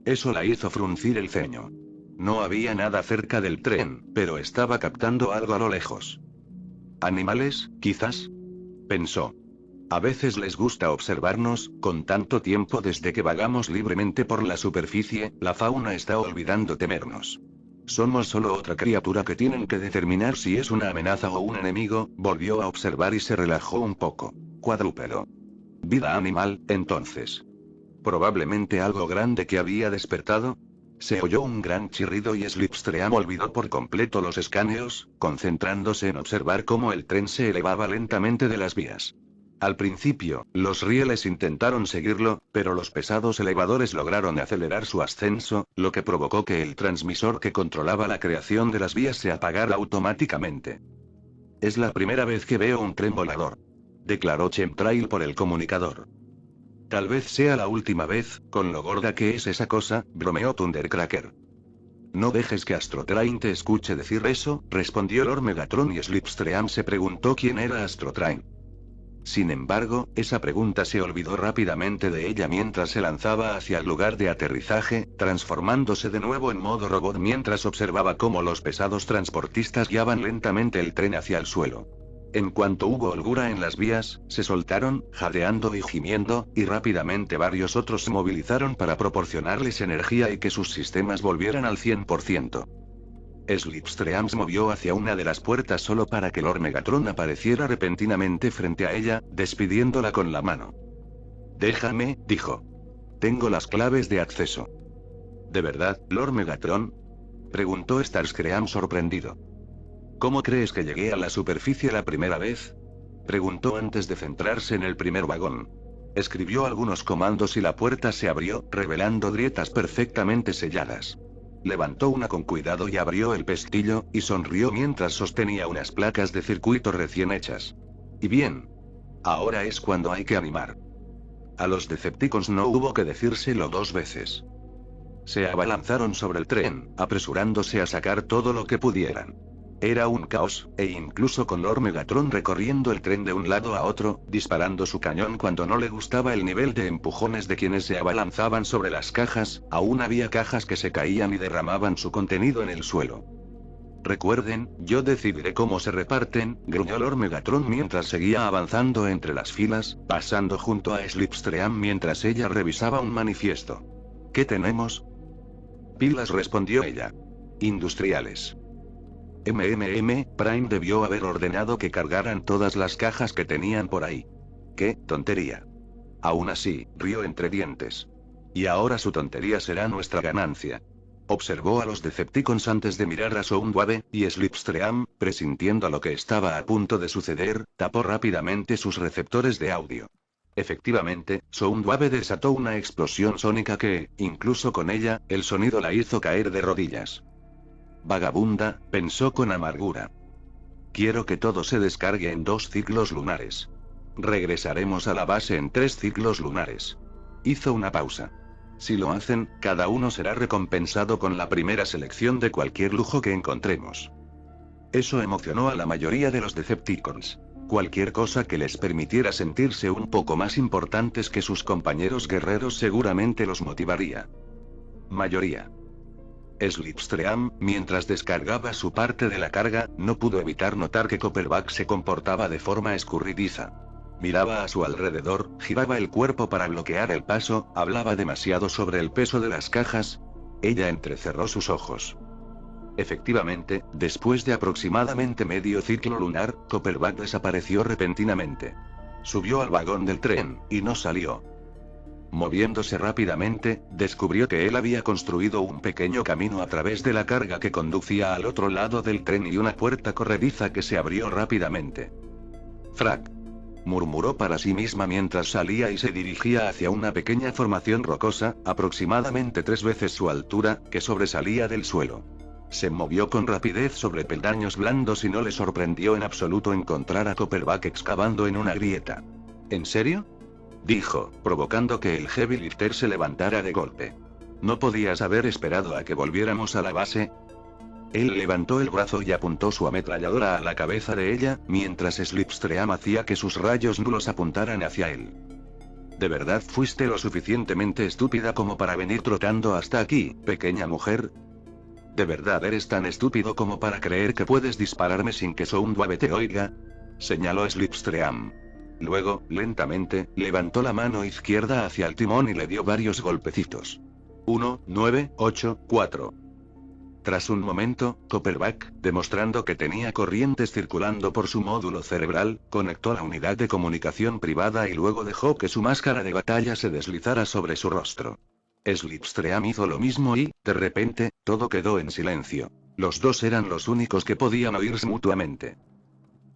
Eso la hizo fruncir el ceño. No había nada cerca del tren, pero estaba captando algo a lo lejos. ¿Animales, quizás? Pensó. A veces les gusta observarnos, con tanto tiempo desde que vagamos libremente por la superficie, la fauna está olvidando temernos. Somos solo otra criatura que tienen que determinar si es una amenaza o un enemigo, volvió a observar y se relajó un poco. Cuadrúpedo. Vida animal, entonces. Probablemente algo grande que había despertado. Se oyó un gran chirrido y Slipstream olvidó por completo los escaneos, concentrándose en observar cómo el tren se elevaba lentamente de las vías. Al principio, los rieles intentaron seguirlo, pero los pesados elevadores lograron acelerar su ascenso, lo que provocó que el transmisor que controlaba la creación de las vías se apagara automáticamente. Es la primera vez que veo un tren volador, declaró Chemtrail por el comunicador. Tal vez sea la última vez, con lo gorda que es esa cosa, bromeó Thundercracker. No dejes que Astrotrain te escuche decir eso, respondió Lord Megatron y Slipstream se preguntó quién era Astrotrain. Sin embargo, esa pregunta se olvidó rápidamente de ella mientras se lanzaba hacia el lugar de aterrizaje, transformándose de nuevo en modo robot mientras observaba cómo los pesados transportistas guiaban lentamente el tren hacia el suelo. En cuanto hubo holgura en las vías, se soltaron, jadeando y gimiendo, y rápidamente varios otros se movilizaron para proporcionarles energía y que sus sistemas volvieran al 100%. Slipstream se movió hacia una de las puertas solo para que Lord Megatron apareciera repentinamente frente a ella, despidiéndola con la mano. Déjame, dijo. Tengo las claves de acceso. ¿De verdad, Lord Megatron? Preguntó Starscream sorprendido. ¿Cómo crees que llegué a la superficie la primera vez? Preguntó antes de centrarse en el primer vagón. Escribió algunos comandos y la puerta se abrió, revelando grietas perfectamente selladas. Levantó una con cuidado y abrió el pestillo, y sonrió mientras sostenía unas placas de circuito recién hechas. Y bien. Ahora es cuando hay que animar. A los Decepticons no hubo que decírselo dos veces. Se abalanzaron sobre el tren, apresurándose a sacar todo lo que pudieran. Era un caos, e incluso con Lord Megatron recorriendo el tren de un lado a otro, disparando su cañón cuando no le gustaba el nivel de empujones de quienes se abalanzaban sobre las cajas, aún había cajas que se caían y derramaban su contenido en el suelo. Recuerden, yo decidiré cómo se reparten, gruñó Lord Megatron mientras seguía avanzando entre las filas, pasando junto a Slipstream mientras ella revisaba un manifiesto. ¿Qué tenemos? Pilas, respondió ella. Industriales. Prime debió haber ordenado que cargaran todas las cajas que tenían por ahí. ¡Qué tontería! Aún así, rió entre dientes. Y ahora su tontería será nuestra ganancia. Observó a los Decepticons antes de mirar a Soundwave, y Slipstream, presintiendo lo que estaba a punto de suceder, tapó rápidamente sus receptores de audio. Efectivamente, Soundwave desató una explosión sónica que, incluso con ella, el sonido la hizo caer de rodillas. Vagabunda, pensó con amargura. Quiero que todo se descargue en 2 ciclos lunares. Regresaremos a la base en 3 ciclos lunares. Hizo una pausa. Si lo hacen, cada uno será recompensado con la primera selección de cualquier lujo que encontremos. Eso emocionó a la mayoría de los Decepticons. Cualquier cosa que les permitiera sentirse un poco más importantes que sus compañeros guerreros seguramente los motivaría. Mayoría. Slipstream, mientras descargaba su parte de la carga, no pudo evitar notar que Copperback se comportaba de forma escurridiza. Miraba a su alrededor, giraba el cuerpo para bloquear el paso, hablaba demasiado sobre el peso de las cajas. Ella entrecerró sus ojos. Efectivamente, después de aproximadamente medio ciclo lunar, Copperback desapareció repentinamente. Subió al vagón del tren, y no salió. Moviéndose rápidamente, descubrió que él había construido un pequeño camino a través de la carga que conducía al otro lado del tren y una puerta corrediza que se abrió rápidamente. «Frac», murmuró para sí misma mientras salía y se dirigía hacia una pequeña formación rocosa, aproximadamente 3 veces su altura, que sobresalía del suelo. Se movió con rapidez sobre peldaños blandos y no le sorprendió en absoluto encontrar a Copperback excavando en una grieta. ¿En serio?, dijo, provocando que el heavy lifter se levantara de golpe. ¿No podías haber esperado a que volviéramos a la base? Él levantó el brazo y apuntó su ametralladora a la cabeza de ella, mientras Slipstream hacía que sus rayos nulos apuntaran hacia él. ¿De verdad fuiste lo suficientemente estúpida como para venir trotando hasta aquí, pequeña mujer? ¿De verdad eres tan estúpido como para creer que puedes dispararme sin que Soundwave te oiga?, señaló Slipstream. Luego, lentamente, levantó la mano izquierda hacia el timón y le dio varios golpecitos. 1, 9, 8, 4. Tras un momento, Copperback, demostrando que tenía corrientes circulando por su módulo cerebral, conectó la unidad de comunicación privada y luego dejó que su máscara de batalla se deslizara sobre su rostro. Slipstream hizo lo mismo y, de repente, todo quedó en silencio. Los dos eran los únicos que podían oírse mutuamente.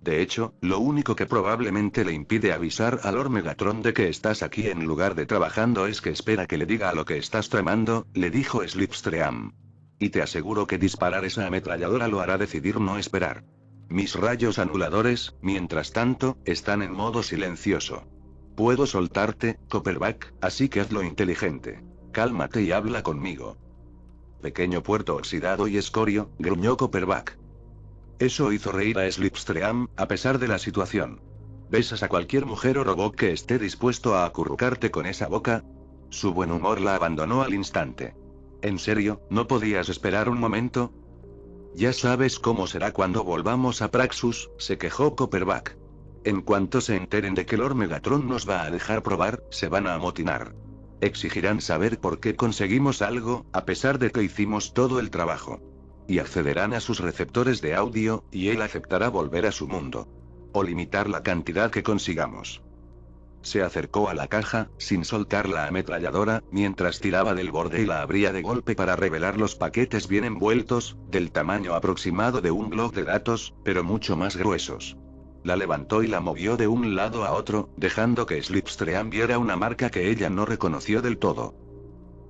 De hecho, lo único que probablemente le impide avisar a Lord Megatron de que estás aquí en lugar de trabajando es que espera que le diga a lo que estás tramando, le dijo Slipstream. Y te aseguro que disparar esa ametralladora lo hará decidir no esperar. Mis rayos anuladores, mientras tanto, están en modo silencioso. Puedo soltarte, Copperback, así que hazlo inteligente. Cálmate y habla conmigo. Pequeño puerto oxidado y escorio, gruñó Copperback. Eso hizo reír a Slipstream, a pesar de la situación. ¿Besas a cualquier mujer o robot que esté dispuesto a acurrucarte con esa boca? Su buen humor la abandonó al instante. ¿En serio, no podías esperar un momento? Ya sabes cómo será cuando volvamos a Praxus, se quejó Copperback. En cuanto se enteren de que Lord Megatron nos va a dejar probar, se van a amotinar. Exigirán saber por qué conseguimos algo, a pesar de que hicimos todo el trabajo. Y accederán a sus receptores de audio, y él aceptará volver a su mundo. O limitar la cantidad que consigamos. Se acercó a la caja, sin soltar la ametralladora, mientras tiraba del borde y la abría de golpe para revelar los paquetes bien envueltos, del tamaño aproximado de un bloc de datos, pero mucho más gruesos. La levantó y la movió de un lado a otro, dejando que Slipstream viera una marca que ella no reconoció del todo.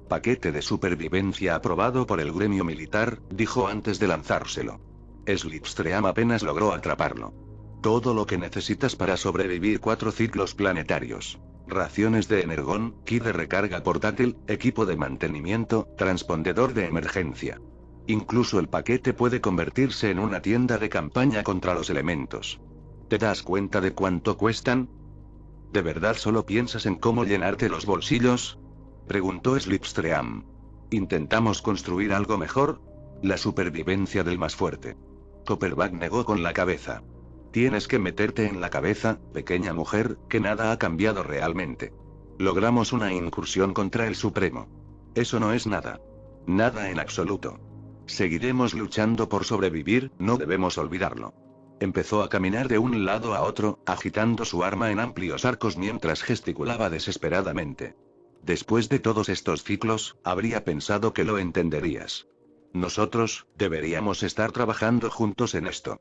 Paquete de supervivencia aprobado por el gremio militar, dijo antes de lanzárselo. Slipstream apenas logró atraparlo. Todo lo que necesitas para sobrevivir 4 ciclos planetarios. Raciones de energón, kit de recarga portátil, equipo de mantenimiento, transpondedor de emergencia. Incluso el paquete puede convertirse en una tienda de campaña contra los elementos. ¿Te das cuenta de cuánto cuestan? ¿De verdad solo piensas en cómo llenarte los bolsillos?, preguntó Slipstream. ¿Intentamos construir algo mejor? La supervivencia del más fuerte. Copperback negó con la cabeza. Tienes que meterte en la cabeza, pequeña mujer, que nada ha cambiado realmente. Logramos una incursión contra el Supremo. Eso no es nada. Nada en absoluto. Seguiremos luchando por sobrevivir, no debemos olvidarlo. Empezó a caminar de un lado a otro, agitando su arma en amplios arcos mientras gesticulaba desesperadamente. Después de todos estos ciclos, habría pensado que lo entenderías. Nosotros, deberíamos estar trabajando juntos en esto.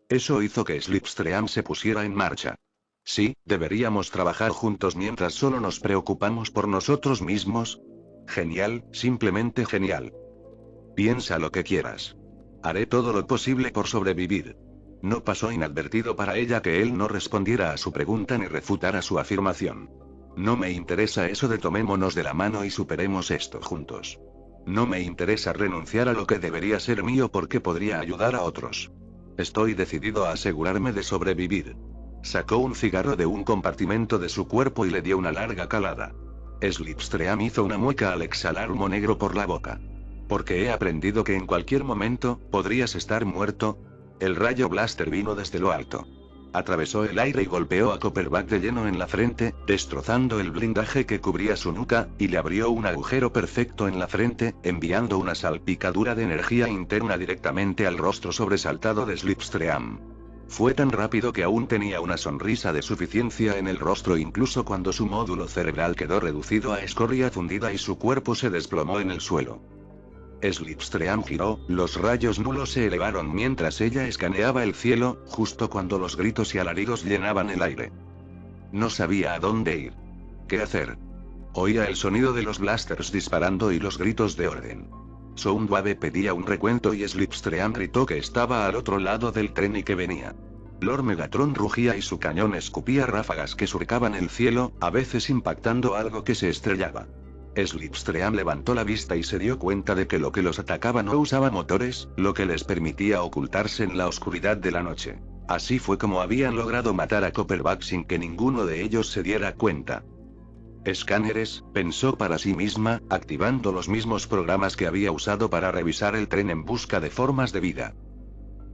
Eso hizo que Slipstream se pusiera en marcha. Sí, deberíamos trabajar juntos mientras solo nos preocupamos por nosotros mismos. Genial, simplemente genial. Piensa lo que quieras. Haré todo lo posible por sobrevivir. No pasó inadvertido para ella que él no respondiera a su pregunta ni refutara su afirmación. No me interesa eso de tomémonos de la mano y superemos esto juntos. No me interesa renunciar a lo que debería ser mío porque podría ayudar a otros. Estoy decidido a asegurarme de sobrevivir. Sacó un cigarro de un compartimento de su cuerpo y le dio una larga calada. Slipstream hizo una mueca al exhalar humo negro por la boca. Porque he aprendido que en cualquier momento, podrías estar muerto. El rayo blaster vino desde lo alto. atravesó el aire y golpeó a Copperback de lleno en la frente, destrozando el blindaje que cubría su nuca, y le abrió un agujero perfecto en la frente, enviando una salpicadura de energía interna directamente al rostro sobresaltado de Slipstream. Fue tan rápido que aún tenía una sonrisa de suficiencia en el rostro incluso cuando su módulo cerebral quedó reducido a escoria fundida y su cuerpo se desplomó en el suelo. Slipstream giró, los rayos nulos se elevaron mientras ella escaneaba el cielo, justo cuando los gritos y alaridos llenaban el aire. No sabía a dónde ir. ¿Qué hacer? Oía el sonido de los blasters disparando y los gritos de orden. Soundwave pedía un recuento y Slipstream gritó que estaba al otro lado del tren y que venía. Lord Megatron rugía y su cañón escupía ráfagas que surcaban el cielo, a veces impactando algo que se estrellaba. Slipstream levantó la vista y se dio cuenta de que lo que los atacaba no usaba motores, lo que les permitía ocultarse en la oscuridad de la noche. Así fue como habían logrado matar a Copperback sin que ninguno de ellos se diera cuenta. Escáneres, pensó para sí misma, activando los mismos programas que había usado para revisar el tren en busca de formas de vida.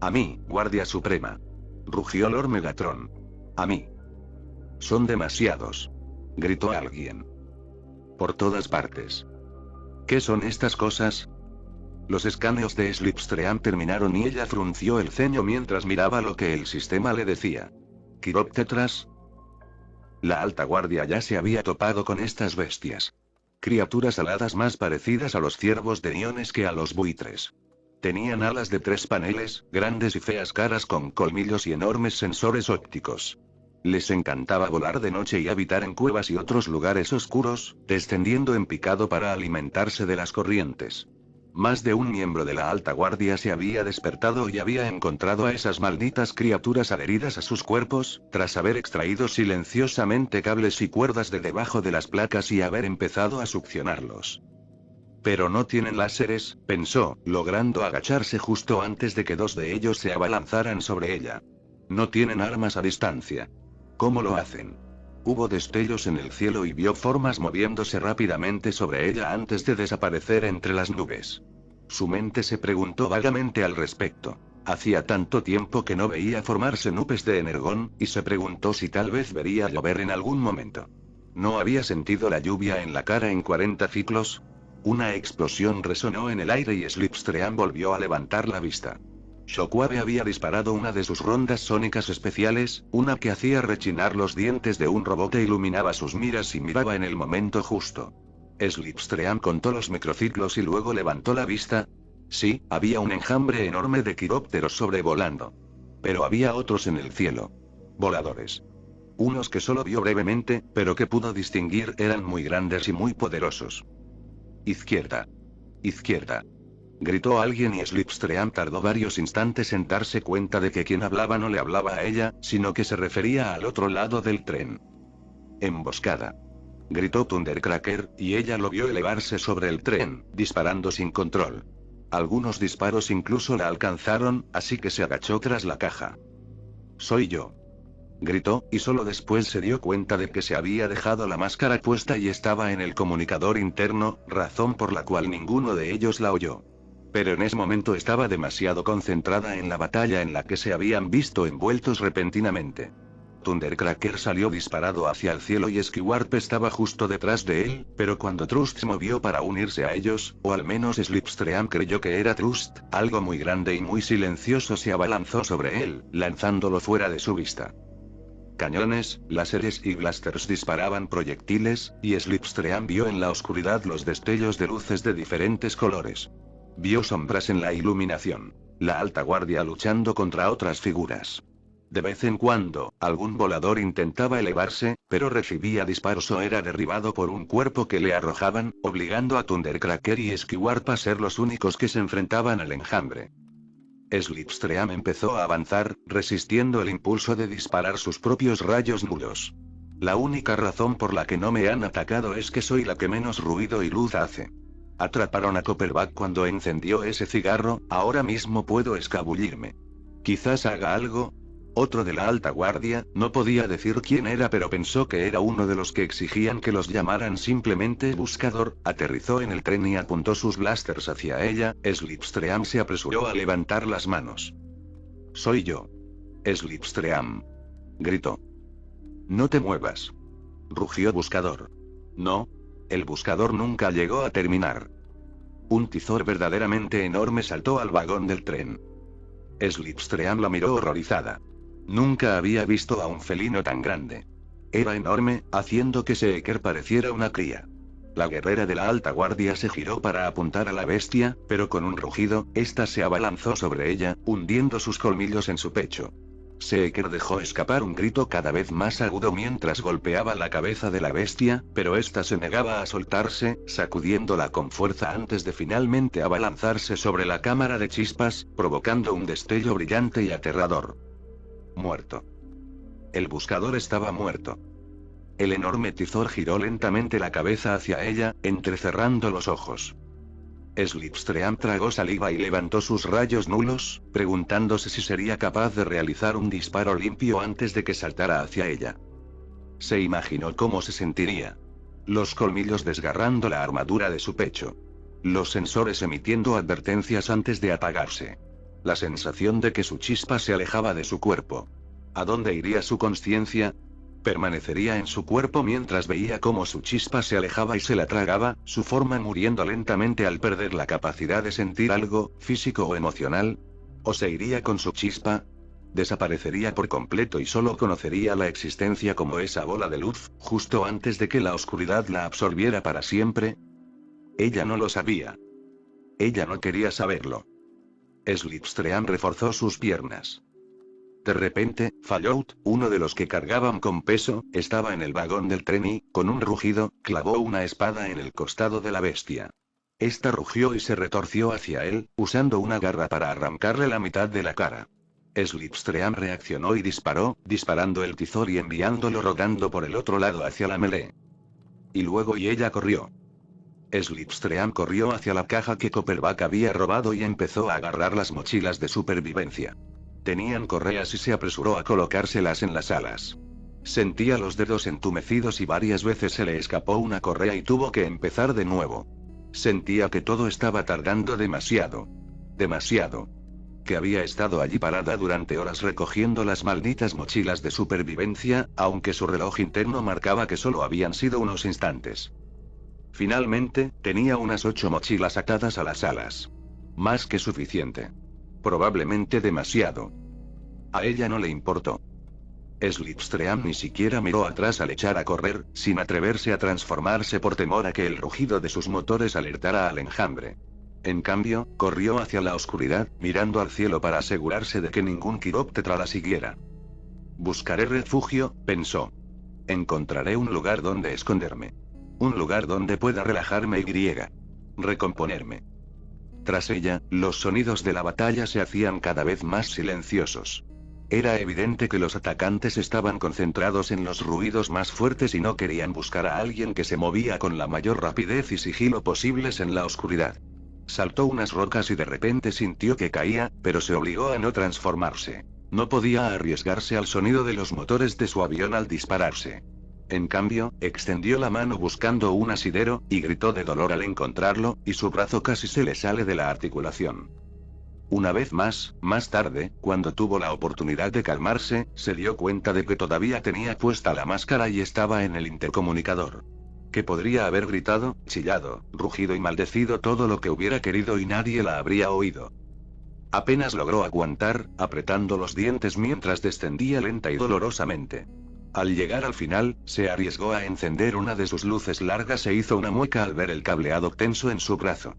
A mí, Guardia Suprema. Rugió Lord Megatron. A mí. Son demasiados. Gritó alguien. Por todas partes. ¿Qué son estas cosas? Los escaneos de Slipstream terminaron y ella frunció el ceño mientras miraba lo que el sistema le decía. ¿Quiroptetras? La alta guardia ya se había topado con estas bestias. Criaturas aladas más parecidas a los ciervos de Niones que a los buitres. Tenían alas de 3 paneles, grandes y feas caras con colmillos y enormes sensores ópticos. Les encantaba volar de noche y habitar en cuevas y otros lugares oscuros, descendiendo en picado para alimentarse de las corrientes. Más de un miembro de la alta guardia se había despertado y había encontrado a esas malditas criaturas adheridas a sus cuerpos, tras haber extraído silenciosamente cables y cuerdas de debajo de las placas y haber empezado a succionarlos. Pero no tienen láseres, pensó, logrando agacharse justo antes de que 2 de ellos se abalanzaran sobre ella. No tienen armas a distancia. ¿Cómo lo hacen? Hubo destellos en el cielo y vio formas moviéndose rápidamente sobre ella antes de desaparecer entre las nubes. Su mente se preguntó vagamente al respecto. Hacía tanto tiempo que no veía formarse nubes de energón, y se preguntó si tal vez vería llover en algún momento. ¿No había sentido la lluvia en la cara en 40 ciclos? Una explosión resonó en el aire y Slipstream volvió a levantar la vista. Shockwave había disparado una de sus rondas sónicas especiales, una que hacía rechinar los dientes de un robot e iluminaba sus miras y miraba en el momento justo. Slipstream contó los microciclos y luego levantó la vista. Sí, había un enjambre enorme de quirópteros sobrevolando. Pero había otros en el cielo. Voladores. Unos que solo vio brevemente, pero que pudo distinguir eran muy grandes y muy poderosos. Izquierda. Izquierda. Gritó alguien y Slipstream tardó varios instantes en darse cuenta de que quien hablaba no le hablaba a ella, sino que se refería al otro lado del tren. Emboscada. Gritó Thundercracker, y ella lo vio elevarse sobre el tren, disparando sin control. Algunos disparos incluso la alcanzaron, así que se agachó tras la caja. Soy yo. Gritó, y solo después se dio cuenta de que se había dejado la máscara puesta y estaba en el comunicador interno, razón por la cual ninguno de ellos la oyó. Pero en ese momento estaba demasiado concentrada en la batalla en la que se habían visto envueltos repentinamente. Thundercracker salió disparado hacia el cielo y Skyward estaba justo detrás de él, pero cuando Trust se movió para unirse a ellos, o al menos Slipstream creyó que era Trust, algo muy grande y muy silencioso se abalanzó sobre él, lanzándolo fuera de su vista. Cañones, láseres y blasters disparaban proyectiles, y Slipstream vio en la oscuridad los destellos de luces de diferentes colores. Vio sombras en la iluminación. La alta guardia luchando contra otras figuras. De vez en cuando, algún volador intentaba elevarse, pero recibía disparos o era derribado por un cuerpo que le arrojaban, obligando a Thundercracker y Skyward a ser los únicos que se enfrentaban al enjambre. Slipstream empezó a avanzar, resistiendo el impulso de disparar sus propios rayos nulos. La única razón por la que no me han atacado es que soy la que menos ruido y luz hace. Atraparon a Copperback cuando encendió ese cigarro, ahora mismo puedo escabullirme. Quizás haga algo. Otro de la alta guardia, no podía decir quién era pero pensó que era uno de los que exigían que los llamaran simplemente buscador, aterrizó en el tren y apuntó sus blasters hacia ella. Slipstream se apresuró a levantar las manos. Soy yo. Slipstream. gritó. No te muevas. Rugió Buscador. No. El buscador nunca llegó a terminar. Un tizor verdaderamente enorme saltó al vagón del tren. Slipstream la miró horrorizada. Nunca había visto a un felino tan grande. Era enorme, haciendo que Seeker pareciera una cría. La guerrera de la alta guardia se giró para apuntar a la bestia, pero con un rugido, ésta se abalanzó sobre ella, hundiendo sus colmillos en su pecho. Seeker dejó escapar un grito cada vez más agudo mientras golpeaba la cabeza de la bestia, pero ésta se negaba a soltarse, sacudiéndola con fuerza antes de finalmente abalanzarse sobre la cámara de chispas, provocando un destello brillante y aterrador. Muerto. El buscador estaba muerto. El enorme tizor giró lentamente la cabeza hacia ella, entrecerrando los ojos. Slipstream tragó saliva y levantó sus rayos nulos, preguntándose si sería capaz de realizar un disparo limpio antes de que saltara hacia ella. Se imaginó cómo se sentiría. Los colmillos desgarrando la armadura de su pecho. Los sensores emitiendo advertencias antes de apagarse. La sensación de que su chispa se alejaba de su cuerpo. ¿A dónde iría su conciencia? Permanecería en su cuerpo mientras veía cómo su chispa se alejaba y se la tragaba, su forma muriendo lentamente al perder la capacidad de sentir algo, físico o emocional. ¿O se iría con su chispa? Desaparecería por completo y solo conocería la existencia como esa bola de luz, justo antes de que la oscuridad la absorbiera para siempre. Ella no lo sabía. Ella no quería saberlo. Slipstream reforzó sus piernas. De repente, Fallout, uno de los que cargaban con peso, estaba en el vagón del tren y, con un rugido, clavó una espada en el costado de la bestia. Esta rugió y se retorció hacia él, usando una garra para arrancarle la mitad de la cara. Slipstream reaccionó y disparó, disparando el tizor y enviándolo rodando por el otro lado hacia la melee. Y luego ella corrió. Slipstream corrió hacia la caja que Copperback había robado y empezó a agarrar las mochilas de supervivencia. Tenían correas y se apresuró a colocárselas en las alas. Sentía los dedos entumecidos y varias veces se le escapó una correa y tuvo que empezar de nuevo. Sentía que todo estaba tardando demasiado. Demasiado. Que había estado allí parada durante horas recogiendo las malditas mochilas de supervivencia, aunque su reloj interno marcaba que solo habían sido unos instantes. Finalmente, tenía unas 8 mochilas atadas a las alas. Más que suficiente. Probablemente demasiado. A ella no le importó. Slipstream ni siquiera miró atrás al echar a correr, sin atreverse a transformarse por temor a que el rugido de sus motores alertara al enjambre. En cambio, corrió hacia la oscuridad, mirando al cielo para asegurarse de que ningún quiróptero la siguiera. Buscaré refugio, pensó. Encontraré un lugar donde esconderme. Un lugar donde pueda relajarme y recomponerme. Tras ella, los sonidos de la batalla se hacían cada vez más silenciosos. Era evidente que los atacantes estaban concentrados en los ruidos más fuertes y no querían buscar a alguien que se movía con la mayor rapidez y sigilo posibles en la oscuridad. Saltó unas rocas y de repente sintió que caía, pero se obligó a no transformarse. No podía arriesgarse al sonido de los motores de su avión al dispararse. En cambio, extendió la mano buscando un asidero, y gritó de dolor al encontrarlo, y su brazo casi se le sale de la articulación. Una vez más tarde, cuando tuvo la oportunidad de calmarse, se dio cuenta de que todavía tenía puesta la máscara y estaba en el intercomunicador. Que podría haber gritado, chillado, rugido y maldecido todo lo que hubiera querido y nadie la habría oído. Apenas logró aguantar, apretando los dientes mientras descendía lenta y dolorosamente. Al llegar al final, se arriesgó a encender una de sus luces largas e hizo una mueca al ver el cableado tenso en su brazo.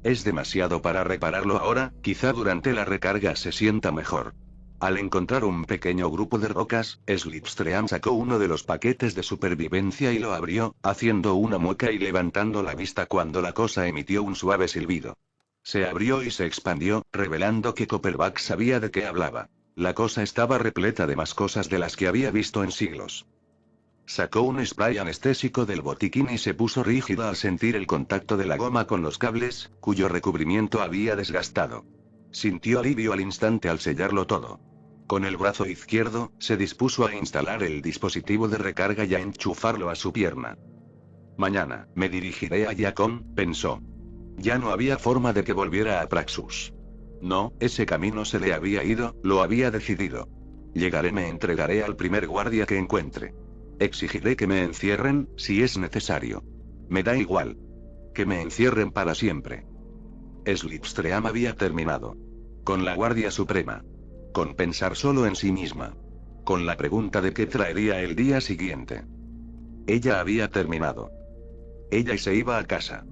Es demasiado para repararlo ahora, quizá durante la recarga se sienta mejor. Al encontrar un pequeño grupo de rocas, Slipstream sacó uno de los paquetes de supervivencia y lo abrió, haciendo una mueca y levantando la vista cuando la cosa emitió un suave silbido. Se abrió y se expandió, revelando que Copperback sabía de qué hablaba. La cosa estaba repleta de más cosas de las que había visto en siglos. Sacó un spray anestésico del botiquín y se puso rígida al sentir el contacto de la goma con los cables, cuyo recubrimiento había desgastado. Sintió alivio al instante al sellarlo todo. Con el brazo izquierdo, se dispuso a instalar el dispositivo de recarga y a enchufarlo a su pierna. Mañana, me dirigiré a Yacon, pensó. Ya no había forma de que volviera a Praxus. No, ese camino se le había ido, lo había decidido. Llegaré, me entregaré al primer guardia que encuentre. Exigiré que me encierren, si es necesario. Me da igual. Que me encierren para siempre. Slipstream había terminado. Con la Guardia Suprema. Con pensar solo en sí misma. Con la pregunta de qué traería el día siguiente. Ella había terminado. Ella y se iba a casa.